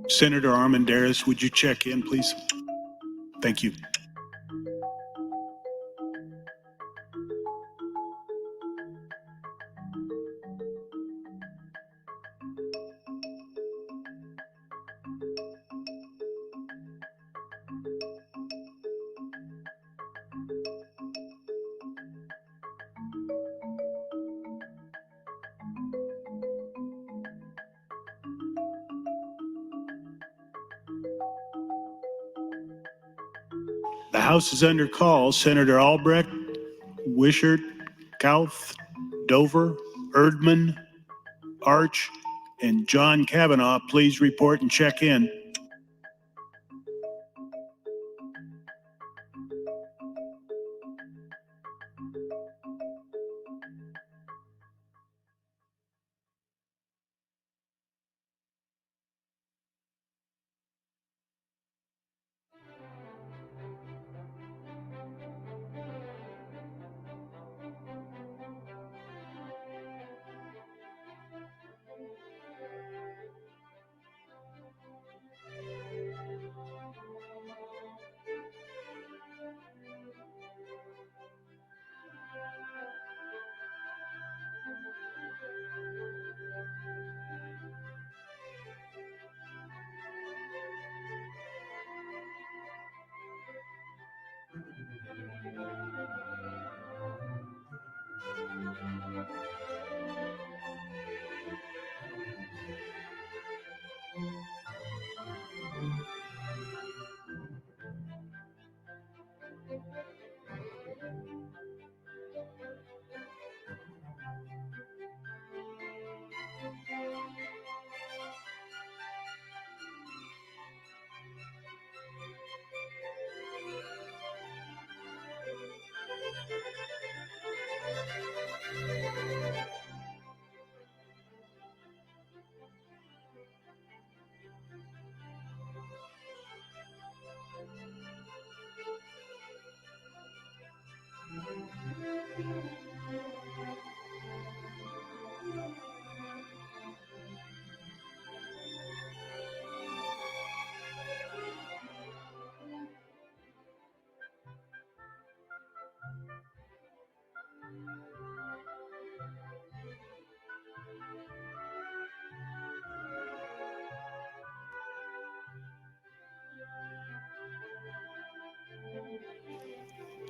Senator Armendariz, would you check in, please? Thank you. The House is under call. Senator Albrecht, Wishart, Kauth, Dover, Erdman, Arch, and John Kavanaugh, please report and check in.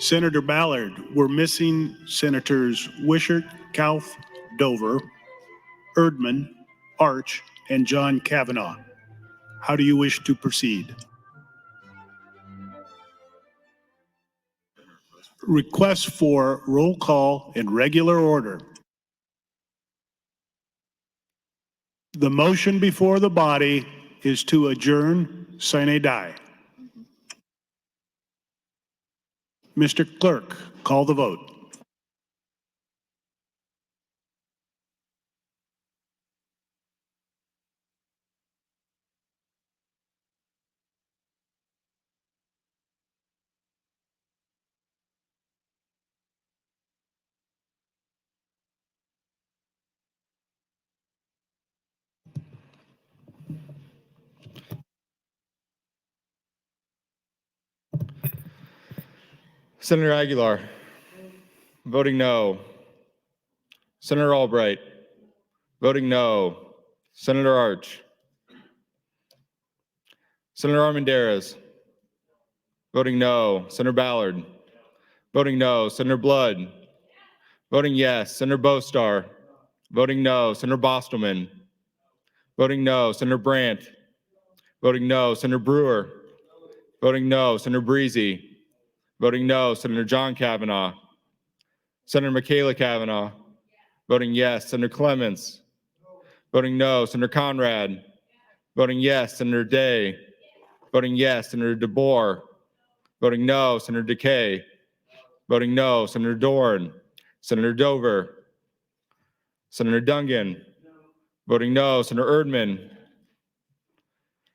Senator Ballard, we're missing Senators Wishart, Kauth, Dover, Erdman, Arch, and John Kavanaugh. How do you wish to proceed? Request for roll call in regular order. The motion before the body is to adjourn sine die. Mr. Clerk, call the vote. Senator Aguilar, voting no. Senator Albright, voting no. Senator Arch. Senator Armendariz, voting no. Senator Ballard, voting no. Senator Blood, voting yes. Senator Bostar, voting no. Senator Bostelman, voting no. Senator Brandt, voting no. Senator Brewer, voting no. Senator Breezy, voting no. Senator John Kavanaugh, Senator Michaela Kavanaugh, voting yes. Senator Clements, voting no. Senator Conrad, voting yes. Senator Day, voting yes. Senator DeBoer, voting no. Senator DeKay, voting no. Senator Dorn, Senator Dover, Senator Dungan, voting no. Senator Erdman,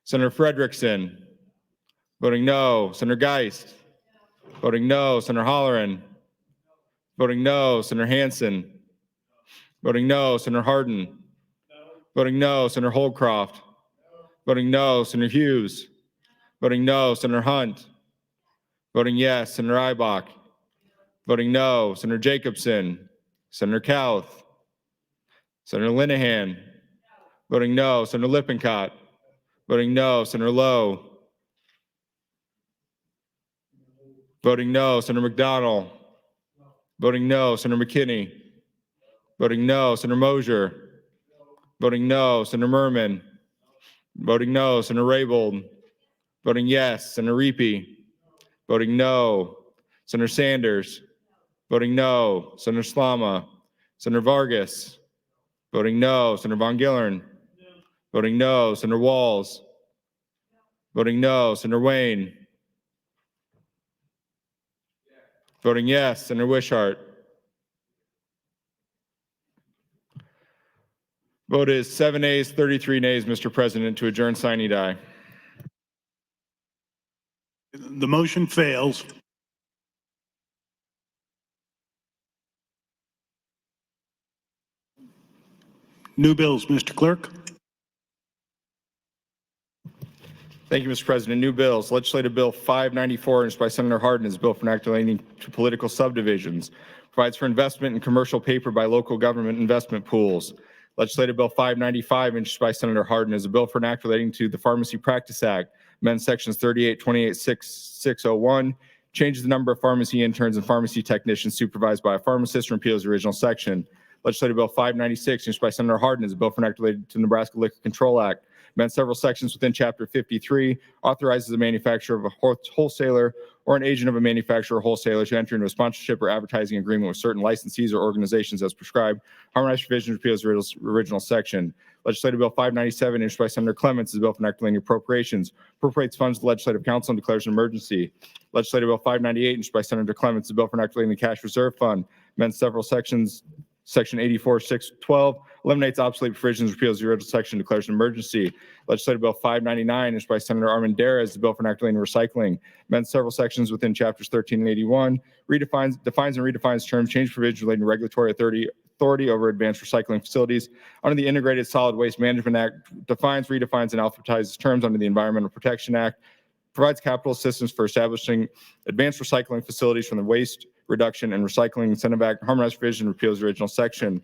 Senator Frederickson, voting no. Senator Geist, voting no. Senator Holleran, voting no. Senator Hansen, voting no. Senator Hardin, voting no. Senator Holdcroft, voting no. Senator Hughes, voting no. Senator Hunt, voting yes. Senator Ibach, voting no. Senator Jacobson, Senator Kauth, Senator Linehan, voting no. Senator Lippincott, voting no. Senator Lowe, voting no. Senator McDonald, voting no. Senator McKinney, voting no. Senator Mosier, voting no. Senator Merman, voting no. Senator Raybold, voting yes. Senator Reapy, voting no. Senator Sanders, voting no. Senator Slama, Senator Vargas, voting no. Senator Von Gillern, voting no. Senator Walls, voting no. Senator Wayne, voting yes. Senator Wishart. Vote is 7 ayes, 33 nays, Mr. President, to adjourn sine die. The motion fails. New bills, Mr. Clerk. Thank you, Mr. President. New bills. Legislative Bill 594, introduced by Senator Hardin, is a bill for an act relating to political subdivisions. Provides for investment in commercial paper by local government investment pools. Legislative Bill 595, introduced by Senator Hardin, is a bill for an act relating to the Pharmacy Practice Act. Amends sections 38, 28, 601. Changes the number of pharmacy interns and pharmacy technicians supervised by a pharmacist, and repeals the original section. Legislative Bill 596, introduced by Senator Hardin, is a bill for an act related to the Nebraska Liquor Control Act. Amends several sections within Chapter 53, authorizes the manufacturer of a wholesaler or an agent of a manufacturer or wholesaler to enter into a sponsorship or advertising agreement with certain licensees or organizations as prescribed. Harmonized provisions, repeals the original section. Legislative Bill 597, introduced by Senator Clements, is a bill for an act relating to appropriations. Appropriates funds to the Legislative Council and declares an emergency. Legislative Bill 598, introduced by Senator Clements, is a bill for an act relating to the Cash Reserve Fund. Amends several sections. Section 84, 612 eliminates obsolete provisions, repeals the original section, declares an emergency. Legislative Bill 599, introduced by Senator Armendariz, the bill for an act relating to recycling. Amends several sections within chapters 13 and 81, defines and redefines terms, change provisions relating to regulatory authority over advanced recycling facilities. Under the Integrated Solid Waste Management Act, defines, redefines, and alphabetizes terms under the Environmental Protection Act. Provides capital assistance for establishing advanced recycling facilities from the Waste Reduction and Recycling Incentive Act. Harmonized provision, repeals the original section.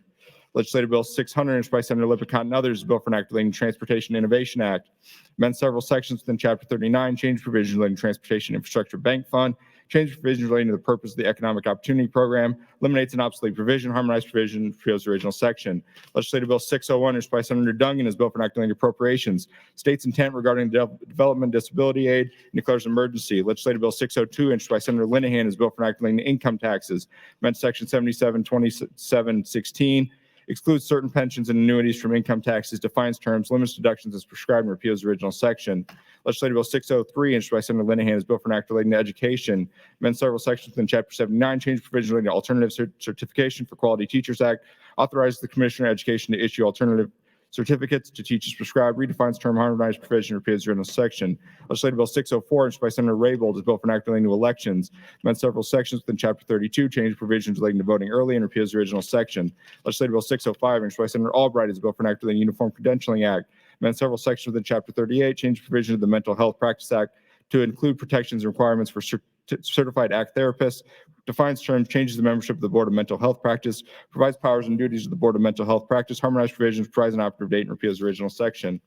Legislative Bill 600, introduced by Senator Lippincott and others, a bill for an act relating to Transportation Innovation Act. Amends several sections within Chapter 39, change provisions relating to Transportation Infrastructure Bank Fund. changes provisions relating to the purpose of the Economic Opportunity Program, eliminates an obsolete provision, harmonized provision, repeals the original section. Legislative Bill 601, introduced by Senator Dungan, is bill for enacting appropriations, states intent regarding development disability aid, and declares an emergency. Legislative Bill 602, introduced by Senator Linehan, is bill for enacting income taxes, amend Section 772716, excludes certain pensions and annuities from income taxes, defines terms, limits deductions as prescribed, and repeals the original section. Legislative Bill 603, introduced by Senator Linehan, is bill for an act relating to education, amend several sections within Chapter 79, change provisions relating to Alternative Certification for Quality Teachers Act, authorizes the Commissioner of Education to issue alternative certificates to teach as prescribed, redefines term, harmonized provision, repeals the original section. Legislative Bill 604, introduced by Senator Raybold, is bill for an act relating to elections, amend several sections within Chapter 32, change provisions relating to voting early, and repeals the original section. Legislative Bill 605, introduced by Senator Albright, is bill for an act relating to Uniform Credentialing Act, amend several sections within Chapter 38, change provisions of the Mental Health Practice Act to include protections and requirements for certified ACT therapists, defines terms, changes the membership of the Board of Mental Health Practice, provides powers and duties of the Board of Mental Health Practice, harmonized provisions, provides an operative date, and repeals the original section.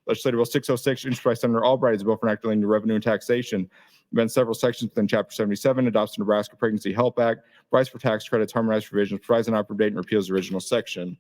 Legislative Bill 606, introduced by Senator Albright, is a bill for an act relating to revenue and taxation, amends several sections within Chapter 77, adopts the Nebraska Pregnancy Help Act, provides for tax credits, harmonized provisions, provides an operative date, and repeals the original section.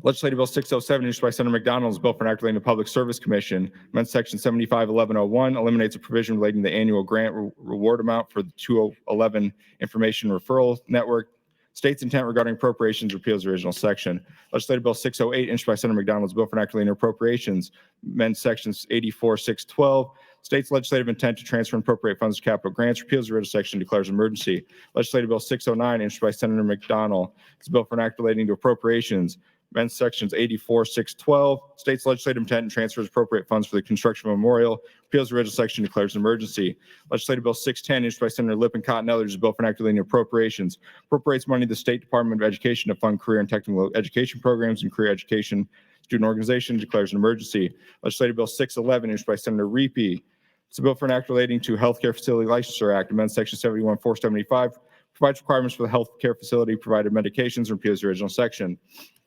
Legislative Bill 607, introduced by Senator McDonald, is a bill for an act relating to Public Service Commission, amends Section 751101, eliminates a provision relating to the annual grant reward amount for the 2011 Information Referral Network, states intent regarding appropriations, repeals the original section. Legislative Bill 608, introduced by Senator McDonald, is a bill for an act relating to appropriations, amends Sections 84612, states legislative intent to transfer and appropriate funds to capital grants, repeals the original section, declares emergency. Legislative Bill 609, introduced by Senator McDonald, is a bill for an act relating to appropriations, amends Sections 84612, states legislative intent and transfers appropriate funds for the construction of a memorial, repeals the original section, declares an emergency. Legislative Bill 610, introduced by Senator Lippin-Cott and others, is a bill for an act relating to appropriations, appropriates money to the State Department of Education to fund career and technical education programs and career education student organizations, declares an emergency. Legislative Bill 611, introduced by Senator Reapy, it's a bill for an act relating to Healthcare Facility Licensure Act, amends Section 71475, provides requirements for the healthcare facility provided medications, and repeals the original section.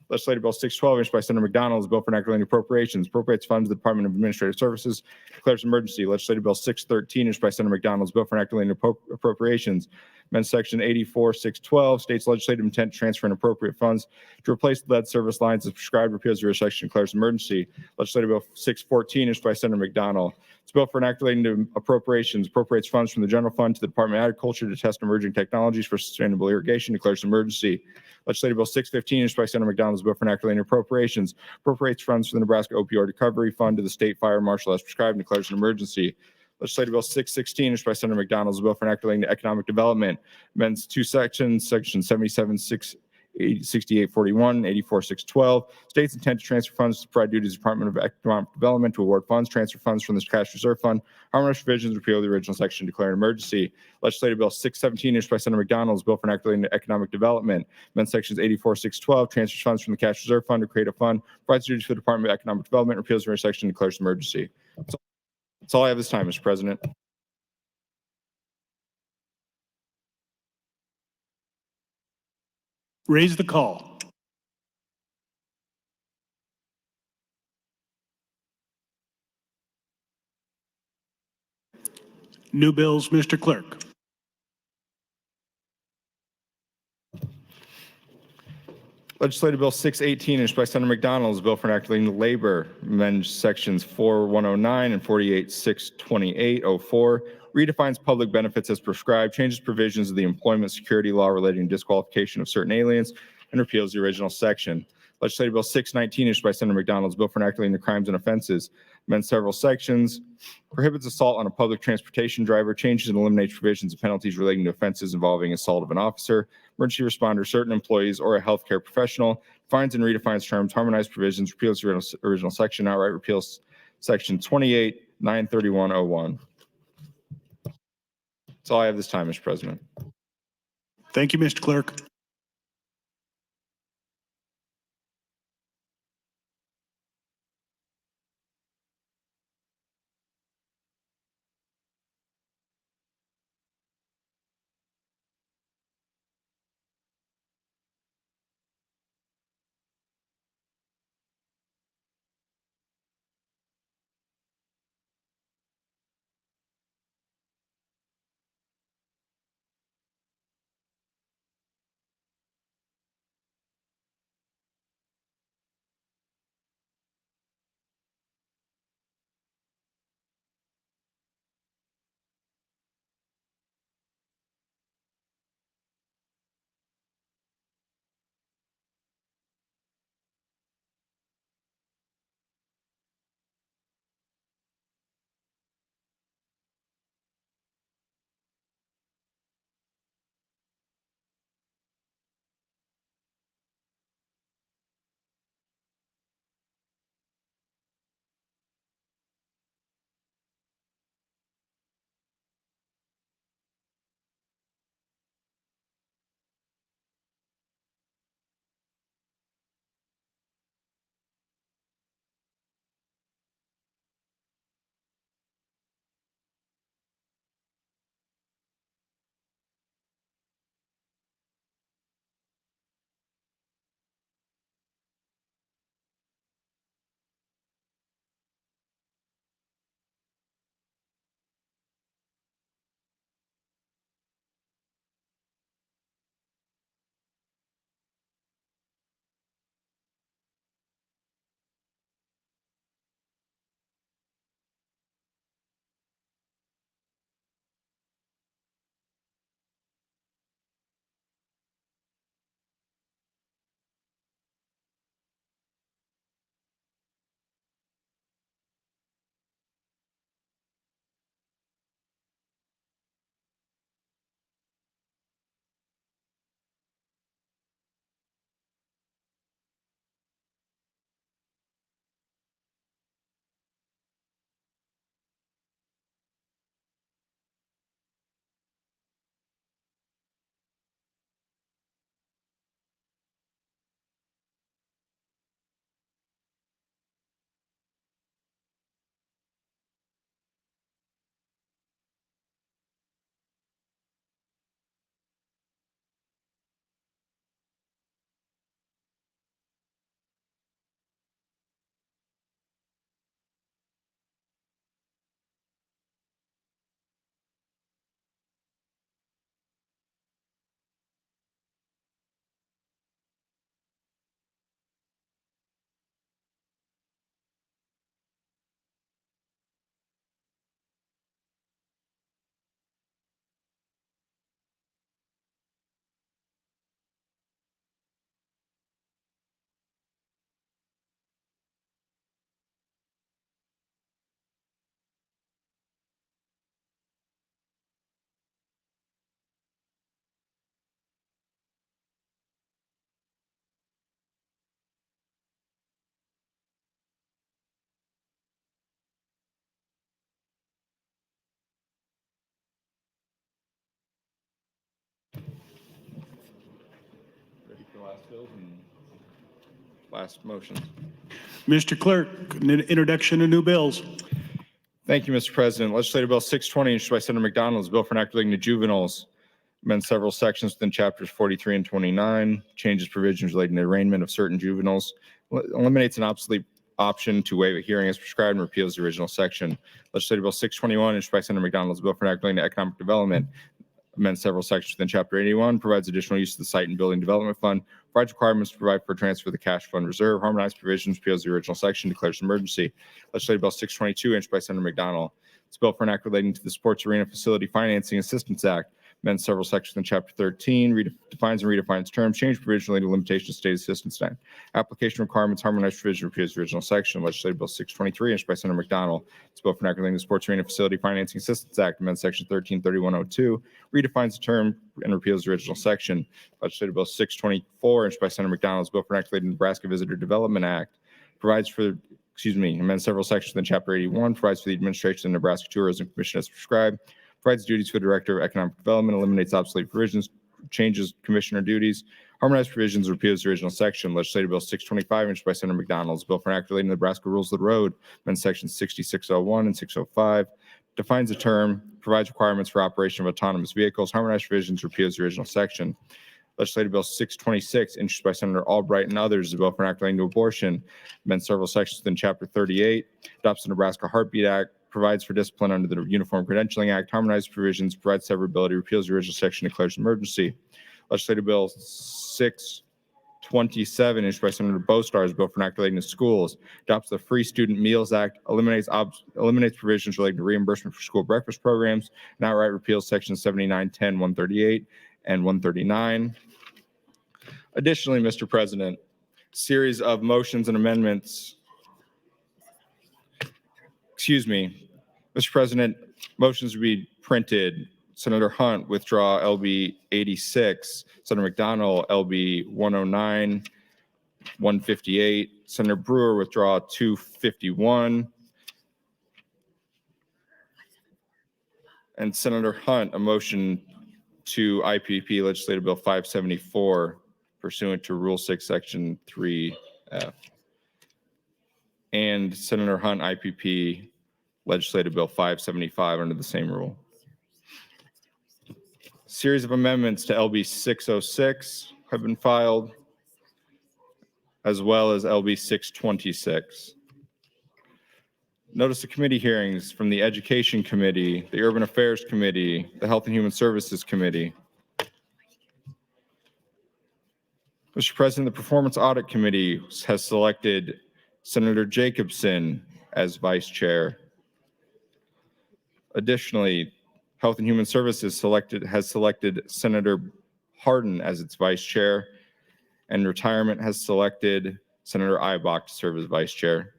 Legislative Bill 612, introduced by Senator McDonald, is a bill for an act relating to appropriations, appropriates funds to the Department of Administrative Services, declares emergency. Legislative Bill 613, introduced by Senator McDonald, is a bill for an act relating to appropriations, amends Section 84612, states legislative intent to transfer and appropriate funds to replace lead service lines as prescribed, repeals the section, declares emergency. Legislative Bill 614, introduced by Senator McDonald, it's a bill for an act relating to appropriations, appropriates funds from the general fund to the Department of Agriculture to test emerging technologies for sustainable irrigation, declares emergency. Legislative Bill 615, introduced by Senator McDonald, is a bill for an act relating to appropriations, appropriates funds for the Nebraska Opioid Recovery Fund to the State Fire Marshal as prescribed, and declares an emergency. Legislative Bill 616, introduced by Senator McDonald, is a bill for an act relating to economic development, amends two sections, Section 6841, 84612, states intent to transfer funds to provide duties to the Department of Economic Development to award funds, transfer funds from the cash reserve fund, harmonize provisions, repeal the original section, declare an emergency. Legislative Bill 617, introduced by Senator McDonald, is a bill for an act relating to economic development, amends Sections 84612, transfers funds from the cash reserve fund to create a fund, provides duties for the Department of Economic Development, repeals the original section, declares an emergency. That's all I have this time, Mr. President. Raise the call. New bills, Mr. Clerk. Legislative Bill 618, introduced by Senator McDonald, is a bill for an act relating to labor, amends Sections 4109 and 4862804, redefines public benefits as prescribed, changes provisions of the employment security law relating to disqualification of certain aliens, and repeals the original section. Legislative Bill 619, issued by Senator McDonald, is a bill for an act relating to crimes and offenses, amends several sections, prohibits assault on a public transportation driver, changes and eliminates provisions and penalties relating to offenses involving assault of an officer, emergency responder, certain employees, or a healthcare professional, defines and redefines terms, harmonized provisions, repeals the original section, outright repeals Section 28-93101. That's all I have this time, Mr. President. Thank you, Mr. Clerk. the last bills and last motions. Mr. Clerk, introduction of new bills. Thank you, Mr. President. Legislative Bill 620, introduced by Senator McDonald, is a bill for an act relating to juveniles. Amend several sections within chapters 43 and 29, changes provisions relating to arraignment of certain juveniles, eliminates an obsolete option to waive a hearing as prescribed, and repeals the original section. Legislative Bill 621, introduced by Senator McDonald, is a bill for an act relating to economic development. Amend several sections within Chapter 81, provides additional use of the Site and Building Development Fund, provides requirements to provide for transfer of the cash fund reserve, harmonized provisions, repeals the original section, declares an emergency. Legislative Bill 622, introduced by Senator McDonald. It's a bill for an act relating to the Sports Arena Facility Financing Assistance Act. Amends several sections in Chapter 13, defines and redefines terms, change provision relating to limitation of state assistance act. Application requirements, harmonized provision, repeals the original section. Legislative Bill 623, introduced by Senator McDonald. It's a bill for an act relating to the Sports Arena Facility Financing Assistance Act. Amends Section 133102, redefines the term and repeals the original section. Legislative Bill 624, introduced by Senator McDonald. It's a bill for an act relating to the Nebraska Visitor Development Act. Amends several sections in Chapter 81, provides for the administration of the Nebraska Tourism Commission as prescribed, provides duties for the Director of Economic Development, eliminates obsolete provisions, changes commissioner duties, harmonized provisions, repeals the original section. Legislative Bill 625, introduced by Senator McDonald, is a bill for an act relating to Nebraska Rules of the Road, amends sections 6601 and 605, defines the term, provides requirements for operation of autonomous vehicles, harmonized provisions, repeals the original section. Legislative Bill 626, introduced by Senator Albright and others, is a bill for an act relating to abortion, amends several sections within Chapter 38, adopts the Nebraska Heartbeat Act, provides for discipline under the Uniform Credentialing Act, harmonized provisions, provides severability, repeals the original section, declares an emergency. Legislative Bill 627, introduced by Senator Bostar, is a bill for an act relating to schools, adopts the Free Student Meals Act, eliminates provisions relating to reimbursement for school breakfast programs, and outright repeals sections 7910, 138, and 139. Additionally, Mr. President, series of motions and amendments. Mr. President, motions to be printed. Senator Hunt, withdraw LB 86. Senator McDonald, LB 109, 158. Senator Brewer, withdraw 251. And Senator Hunt, a motion to IPP Legislative Bill 574 pursuant to Rule 6, Section 3F. And Senator Hunt, IPP Legislative Bill 575 under the same rule. Series of amendments to LB 606 have been filed, as well as LB 626. Notice of committee hearings from the Education Committee, the Urban Affairs Committee, the Health and Human Services Committee. Mr. President, the Performance Audit Committee has selected Senator Jacobson as vice chair. Additionally, Health and Human Services has selected Senator Hardin as its vice chair, and Retirement has selected Senator Ibach to serve as vice chair.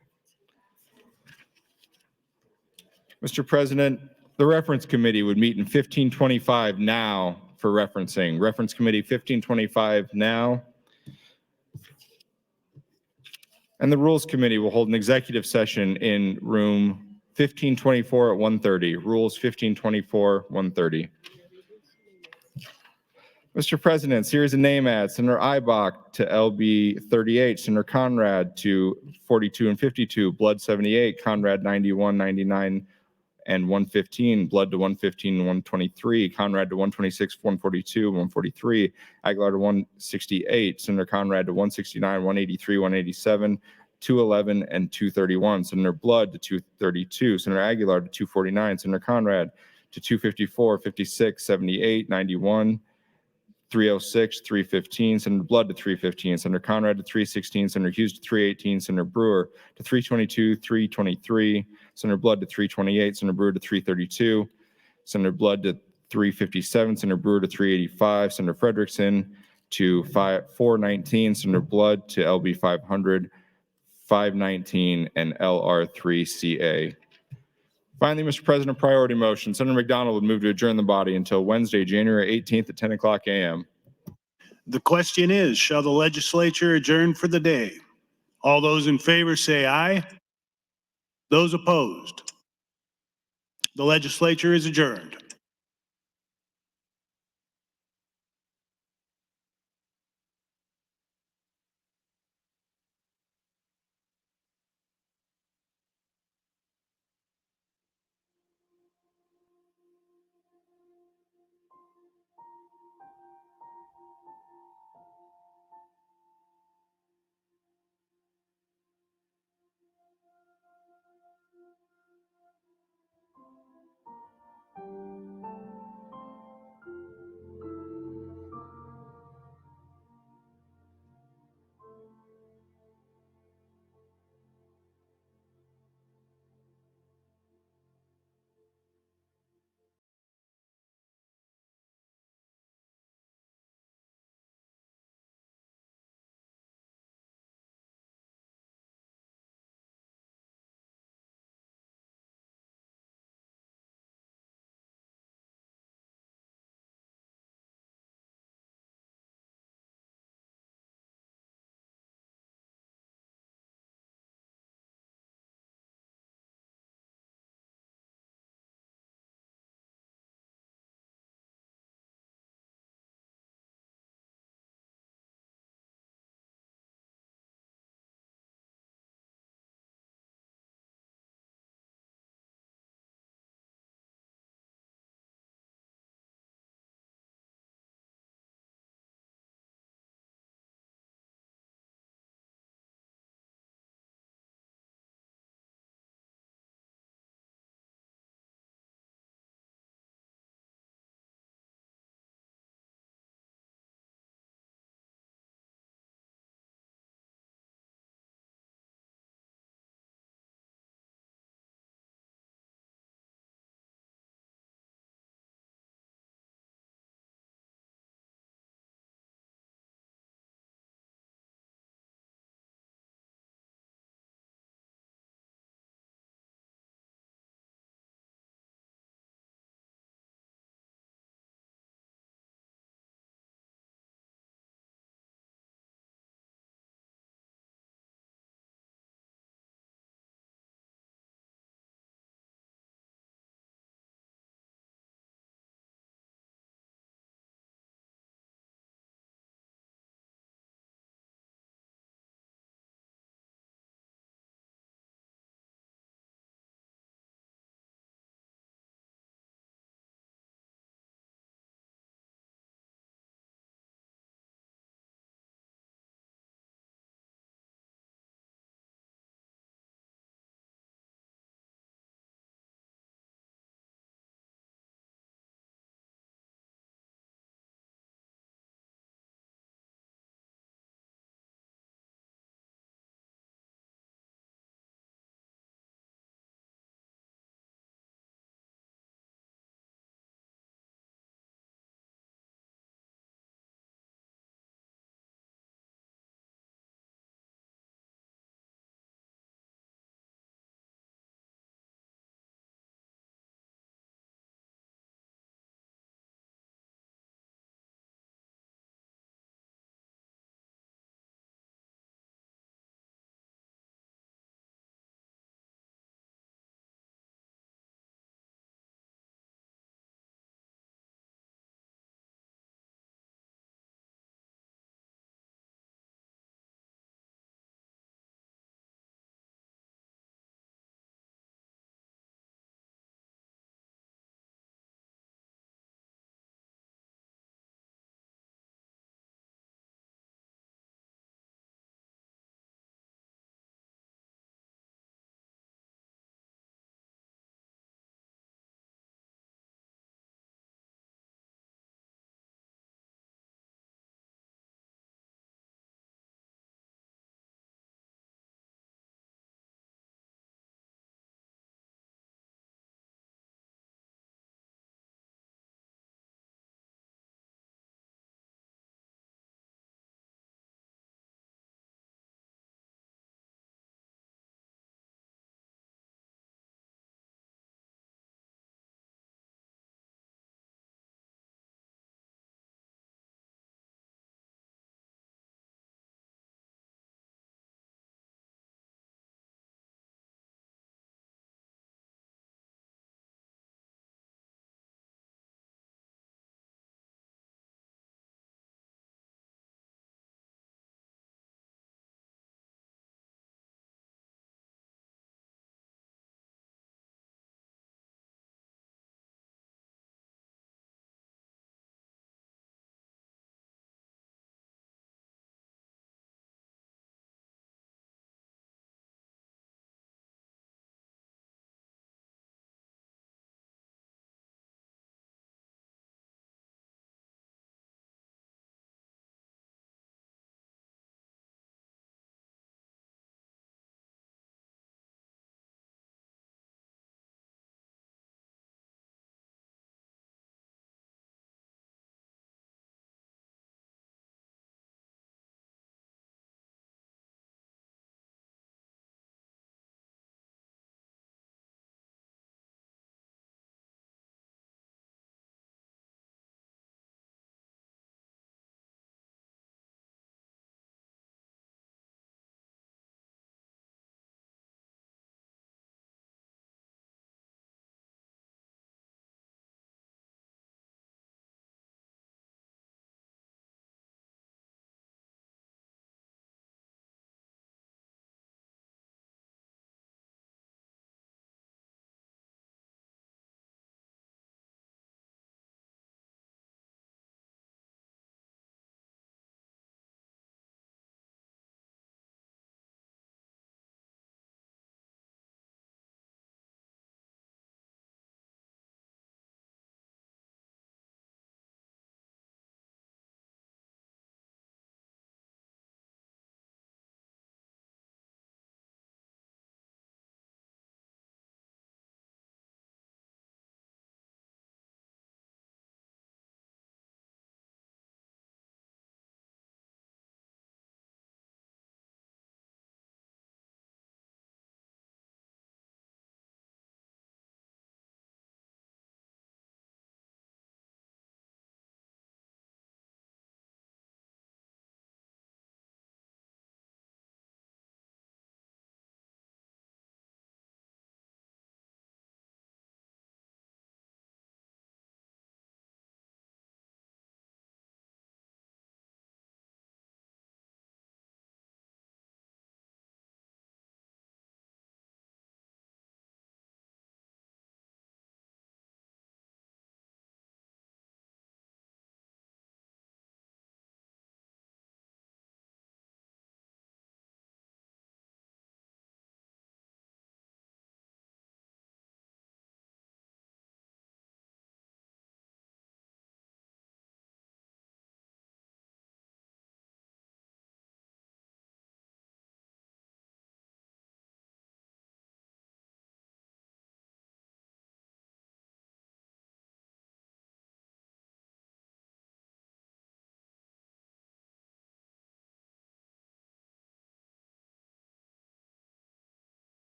Mr. President, the Reference Committee would meet in 1525 now for referencing. Reference Committee 1525 now. And the Rules Committee will hold an executive session in room 1524 at 1:30. Rules 1524, 1:30. Mr. President, series of name adds: Senator Ibach to LB 38, Senator Conrad to 42 and 52, Blood 78, Conrad 91, 99, and 115, Blood to 115 and 123, Conrad to 126, 142, 143, Aguilar to 168, Senator Conrad to 169, 183, 187, 211, and 231, Senator Blood to 232, Senator Aguilar to 249, Senator Conrad to 254, 56, 78, 91, 306, 315, Senator Blood to 315, Senator Conrad to 316, Senator Hughes to 318, Senator Brewer to 322, 323, Senator Blood to 328, Senator Brewer to 332, Senator Blood to 357, Senator Brewer to 385, Senator Frederickson to 419, Senator Blood to LB 500, 519, and LR3CA. Finally, Mr. President, priority motion. Senator McDonald would move to adjourn the body until Wednesday, January 18th at 10 o'clock a.m. The question is, shall the legislature adjourn for the day? All those in favor say aye. Those opposed? The legislature is adjourned.